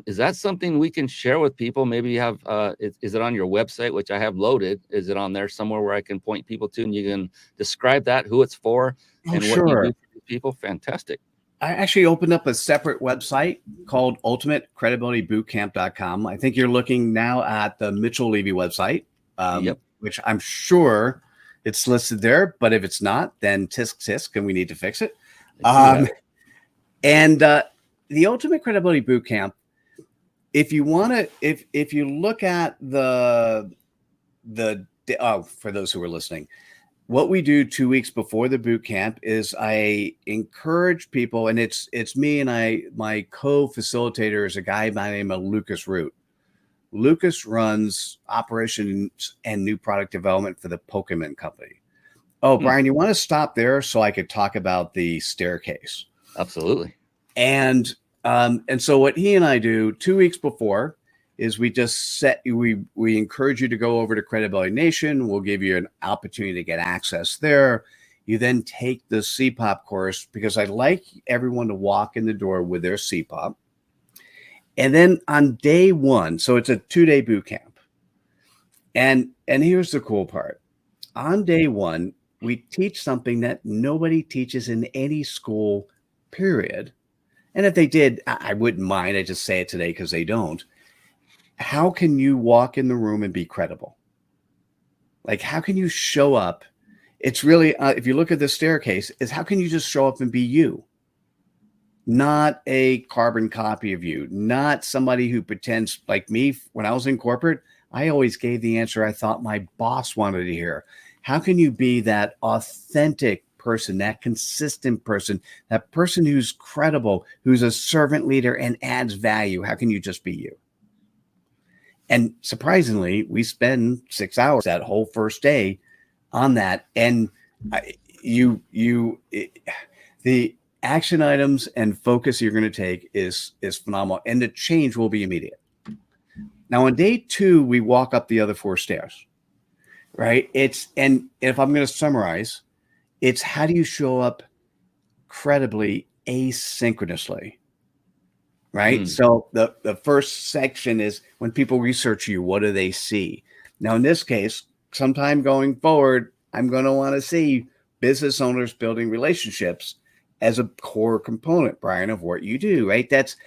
Is that something we can share with people? Maybe you have, is it on your website, which I have loaded? Is it on there somewhere where I can point people to and you can describe that, who it's for, Oh, and what you sure. do for these people? Fantastic. I actually opened up a separate website called ultimatecredibilitybootcamp.com. I think you're looking now at the Mitchell Levy website, Yep. which I'm sure it's listed there. But if it's not, then tisk tisk, and we need to fix it. And the Ultimate Credibility Bootcamp, if you want to, if you look at the for those who are listening, what we do 2 weeks before the boot camp is I encourage people, and it's me and my co-facilitator is a guy by the name of Lucas Root. Lucas runs operations and new product development for the Pokemon company. Oh, Brian, you want to stop there so I could talk about the staircase? Absolutely. And so what he and I do 2 weeks before is we encourage you to go over to Credibility Nation. We'll give you an opportunity to get access there. You then take the CPOP course because I like everyone to walk in the door with their CPOP. And then on day one, so it's a 2-day boot camp. And here's the cool part. On day one, we teach something that nobody teaches in any school, period. And if they did, I wouldn't mind. I just say it today because they don't. How can you walk in the room and be credible? Like, how can you show up? It's really, if you look at the staircase, is how can you just show up and be you? Not a carbon copy of you, not somebody who pretends like me. When I was in corporate, I always gave the answer I thought my boss wanted to hear. How can you be that authentic person, that consistent person, that person who's credible, who's a servant leader and adds value? How can you just be you? And surprisingly, we spend 6 hours that whole first day on that. And the action items and focus you're going to take is phenomenal. And the change will be immediate. Now, on day 2, we walk up the other 4 stairs, right? And if I'm going to summarize, it's how do you show up credibly asynchronously? Right. So the first section is when people research you, what do they see? Now, in this case, sometime going forward, I'm going to want to see business owners building relationships as a core component, Brian, of what you do. Right. That's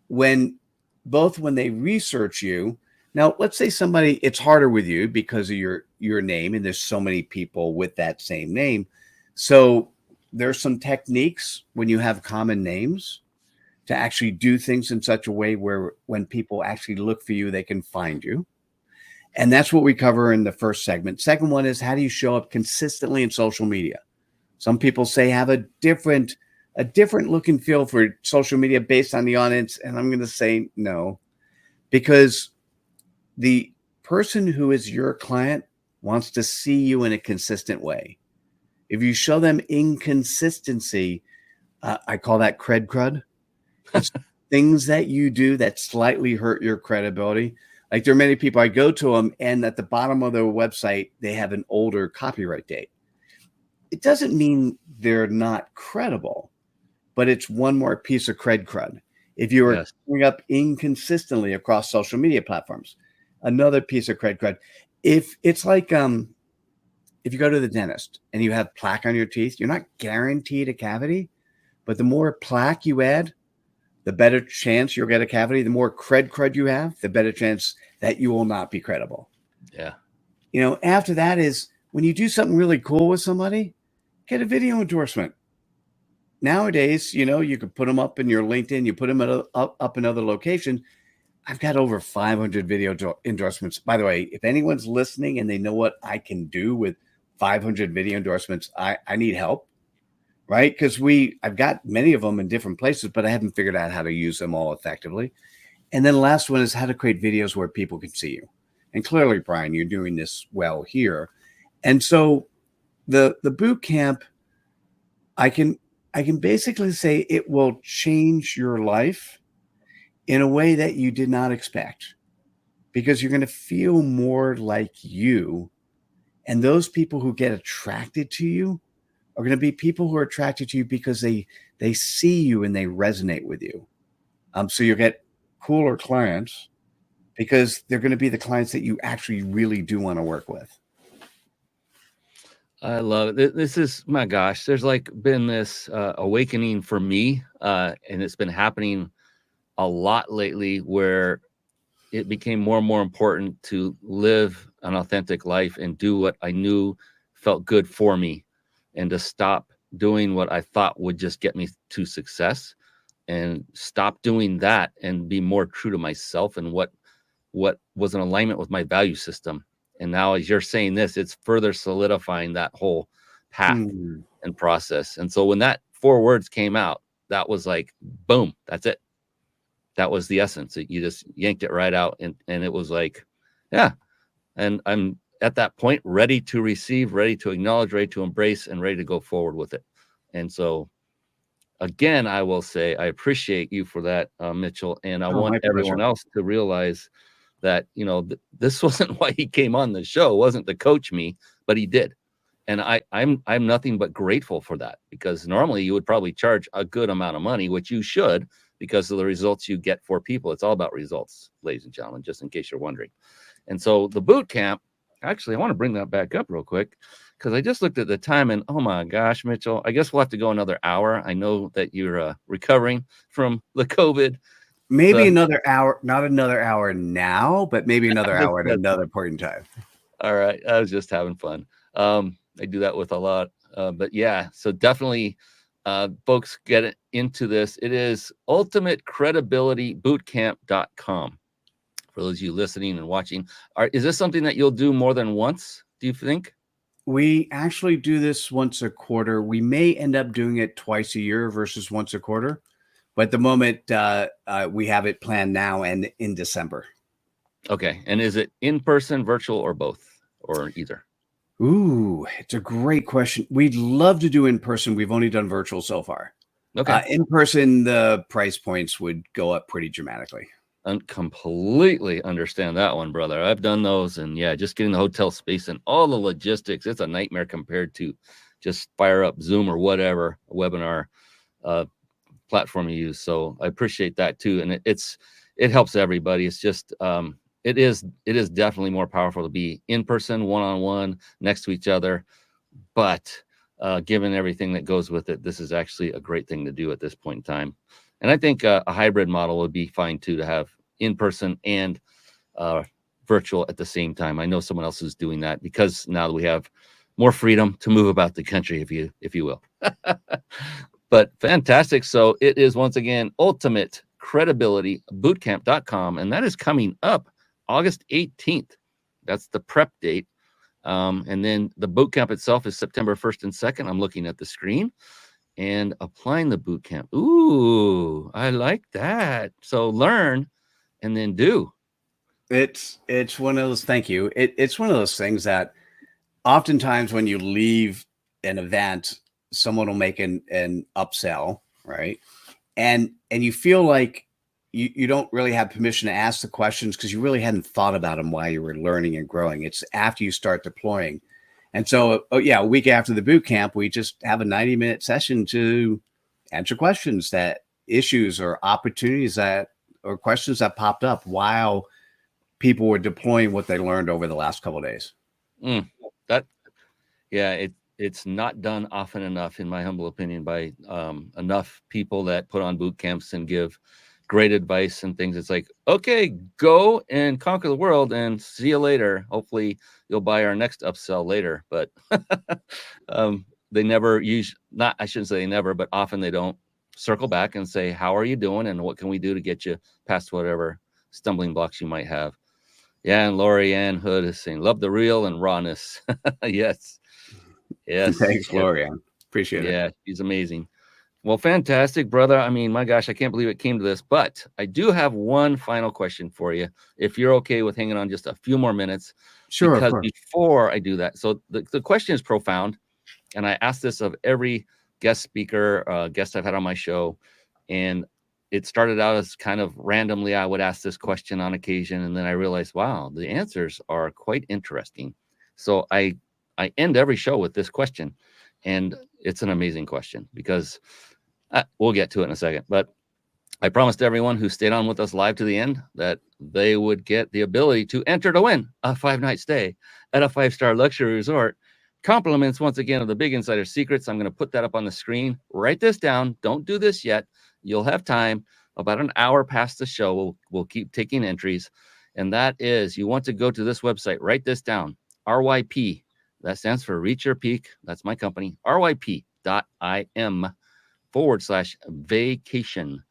when they research you. Now, let's say somebody, it's harder with you because of your name, and there's so many people with that same name. So there's some techniques when you have common names to actually do things in such a way where when people actually look for you, they can find you. And that's what we cover in the first segment. Second one is how do you show up consistently in social media? Some people say have a different look and feel for social media based on the audience. And I'm going to say no, because the person who is your client wants to see you in a consistent way. If you show them inconsistency, I call that crud. It's things that you do that slightly hurt your credibility. Like there are many people, I go to them and at the bottom of their website, they have an older copyright date. It doesn't mean they're not credible, but it's one more piece of crud. If you are coming up inconsistently across social media platforms, another piece of crud. If it's like, if you go to the dentist and you have plaque on your teeth, you're not guaranteed a cavity, but the more plaque you add, the better chance you'll get a cavity. The more crud you have, the better chance that you will not be credible. Yeah. After that is when you do something really cool with somebody, get a video endorsement. Nowadays, you could put them up in your LinkedIn, you put them up in other locations. I've got over 500 video endorsements. By the way, if anyone's listening and they know what I can do with 500 video endorsements, I need help. Right? Because I've got many of them in different places, but I haven't figured out how to use them all effectively. And then the last one is how to create videos where people can see you. And clearly, Brian, you're doing this well here. And so the boot camp, I can basically say it will change your life in a way that you did not expect, because you're going to feel more like you. And those people who get attracted to you are going to be people who are attracted to you because they they see you and they resonate with you. So you get cooler clients because they're going to be the clients that you actually really do want to work with. I love it. This is, my gosh, there's like been this awakening for me, and it's been happening a lot lately, where it became more and more important to live an authentic life and do what I knew felt good for me, and to stop doing what I thought would just get me to success, and stop doing that and be more true to myself and what was in alignment with my value system. And now, as you're saying this, it's further solidifying that whole path and process. And so when that 4 words came out, that was like, boom, that's it. That was the essence. You just yanked it right out. And it was like, yeah. And I'm at that point ready to receive, ready to acknowledge, ready to embrace, and ready to go forward with it. And so, again, I will say I appreciate you for that, Mitchell. And I want everyone else to realize that, you know, this wasn't why he came on the show. It wasn't to coach me, but he did. And I'm nothing but grateful for that, because normally you would probably charge a good amount of money, which you should, because of the results you get for people. It's all about results, ladies and gentlemen, just in case you're wondering. And so the boot camp, actually, I want to bring that back up real quick, because I just looked at the time and, oh my gosh, Mitchell, I guess we'll have to go another hour. I know that you're recovering from the COVID. Maybe another hour, not another hour now, but maybe another hour at another point in time. All right. I was just having fun. I do that with a lot. But yeah, so definitely folks get into this. It is ultimatecredibilitybootcamp.com. For those of you listening and watching, is this something that you'll do more than once, do you think? We actually do this once a quarter. We may end up doing it twice a year versus once a quarter. But at the moment, we have it planned now and in December. Okay. And is it in person, virtual, or both, or either? Ooh, it's a great question. We'd love to do in person. We've only done virtual so far. Okay. In person, the price points would go up pretty dramatically. I completely understand that one, brother. I've done those, and yeah, just getting the hotel space and all the logistics, it's a nightmare compared to just fire up Zoom or whatever webinar platform you use. So I appreciate that too. And it helps everybody. It's just, it is definitely more powerful to be in person, one-on-one, next to each other. But given everything that goes with it, this is actually a great thing to do at this point in time. And I think a hybrid model would be fine too, to have in person and virtual at the same time. I know someone else is doing that, because now that we have more freedom to move about the country, if you will. But fantastic. So it is, once again, ultimatecredibilitybootcamp.com. And that is coming up August 18th. That's the prep date. And then the boot camp itself is September 1st and 2nd. I'm looking at the screen. And applying the boot camp. Ooh, I like that. So learn and then do. It's one of those, thank you. It's one of those things that oftentimes when you leave an event, someone will make an upsell, right? And you feel like you don't really have permission to ask the questions because you really hadn't thought about them while you were learning and growing. It's after you start deploying. And so, a week after the boot camp, we just have a 90-minute session to answer questions, that issues or opportunities or questions that popped up while people were deploying what they learned over the last couple of days. It's not done often enough, in my humble opinion, by enough people that put on boot camps and give great advice and things. It's like, okay, go and conquer the world and see you later. Hopefully you'll buy our next upsell later. But they never I shouldn't say they never, but often they don't circle back and say, how are you doing? And what can we do to get you past whatever stumbling blocks you might have? Yeah. And Lori Ann Hood is saying, love the real and rawness. Yes. Thanks, Lori Ann. Appreciate it. Yeah. She's amazing. Well, fantastic, brother. I mean, my gosh, I can't believe it came to this, but I do have one final question for you, if you're okay with hanging on just a few more minutes. Sure. Because before I do that, so the question is profound, and I ask this of every guest speaker, guest I've had on my show, and it started out as kind of randomly, I would ask this question on occasion, and then I realized, wow, the answers are quite interesting. So I end every show with this question, and it's an amazing question, because We'll get to it in a second, but I promised everyone who stayed on with us live to the end that they would get the ability to enter to win a 5-night stay at a 5-star luxury resort. Compliments once again of the Big Insider Secrets. I'm going to put that up on the screen. Write this down. Don't do this yet. You'll have time. About an hour past the show, we'll keep taking entries. And that is, you want to go to this website. Write this down. RYP. That stands for Reach Your Peak. That's my company. RYP.im/vacation.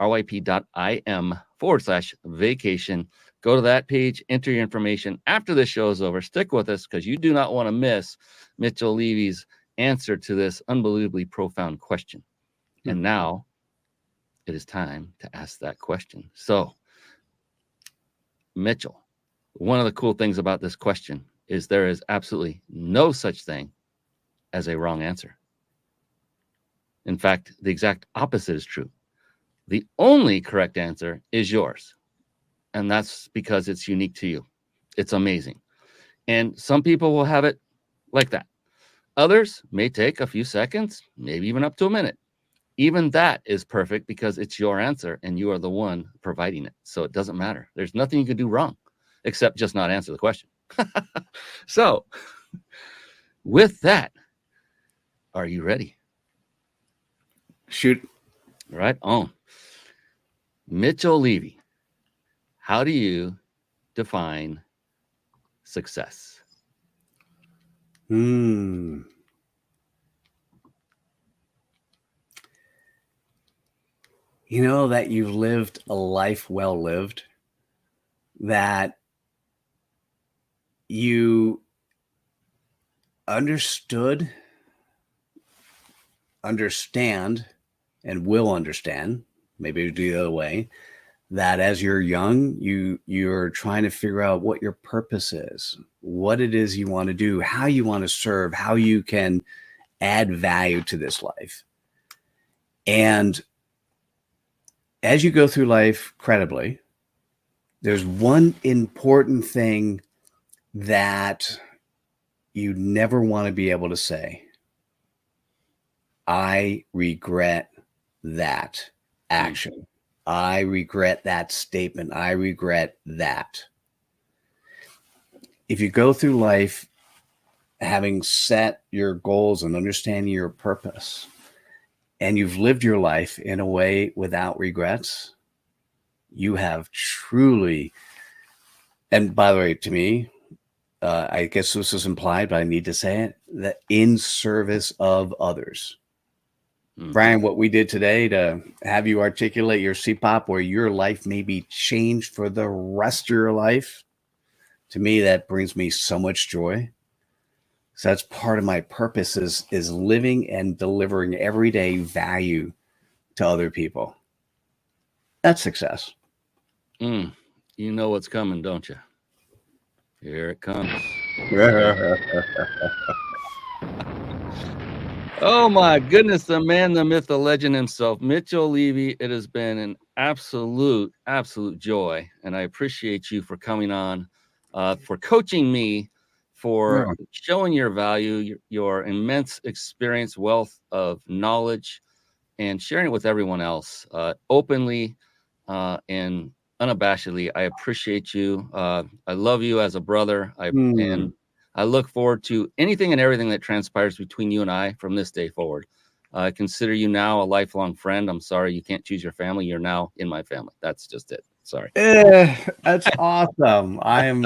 RYP.im/vacation. Go to that page, enter your information. After the show is over, stick with us because you do not want to miss Mitchell Levy's answer to this unbelievably profound question. And now it is time to ask that question. So, Mitchell, one of the cool things about this question is there is absolutely no such thing as a wrong answer. In fact, the exact opposite is true. The only correct answer is yours. And that's because it's unique to you. It's amazing. And some people will have it like that. Others may take a few seconds, maybe even up to a minute. Even that is perfect because it's your answer and you are the one providing it. So it doesn't matter. There's nothing you can do wrong except just not answer the question. So with that, are you ready? Shoot. Right on. Mitchell Levy, how do you define success? You know, that you've lived a life well lived, that you understand, and will understand, maybe do the other way, that as you're young, you're trying to figure out what your purpose is, what it is you want to do, how you want to serve, how you can add value to this life. And as you go through life credibly, there's one important thing that you never want to be able to say. I regret that action. I regret that statement. I regret that. If you go through life having set your goals and understanding your purpose, and you've lived your life in a way without regrets, you have truly, and by the way, to me, I guess this is implied, but I need to say it, that in service of others. Brian, what we did today to have you articulate your CPOP where your life may be changed for the rest of your life, to me, that brings me so much joy. So that's part of my purpose is living and delivering everyday value to other people. That's success. You know what's coming, don't you? Here it comes. Oh my goodness, the man, the myth, the legend himself, Mitchell Levy. It has been an absolute joy. And I appreciate you for coming on, for coaching me, for showing your value, your immense experience, wealth of knowledge, and sharing it with everyone else openly and unabashedly. I appreciate you. I love you as a brother. And I look forward to anything and everything that transpires between you and I from this day forward. I consider you now a lifelong friend. I'm sorry you can't choose your family. You're now in my family. That's just it. Sorry. That's awesome. I'm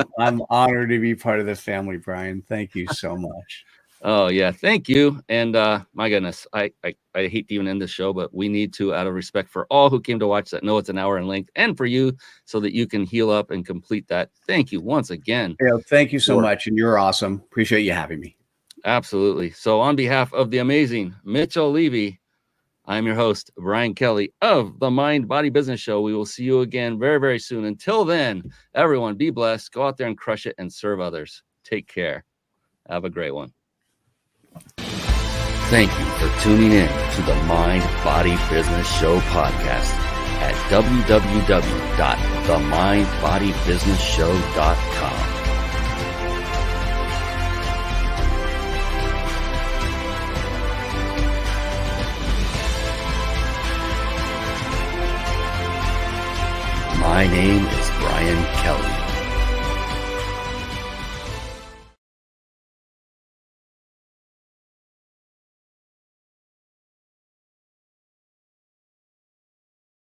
honored to be part of this family, Brian. Thank you so much. Oh yeah, thank you. And my goodness, I hate to even end the show, but we need to, out of respect for all who came to watch that, know it's an hour in length, and for you, so that you can heal up and complete that. Thank you once again. Yeah, thank you so much, and you're awesome. Appreciate you having me. Absolutely. So on behalf of the amazing Mitchell Levy, I'm your host, Brian Kelly of the Mind Body Business Show. We will see you again very, very soon. Until then, everyone be blessed. Go out there and crush it and serve others. Take care. Have a great one. Thank you for tuning in to the Mind Body Business Show podcast at www.themindbodybusinessshow.com. My name is Brian Kelly.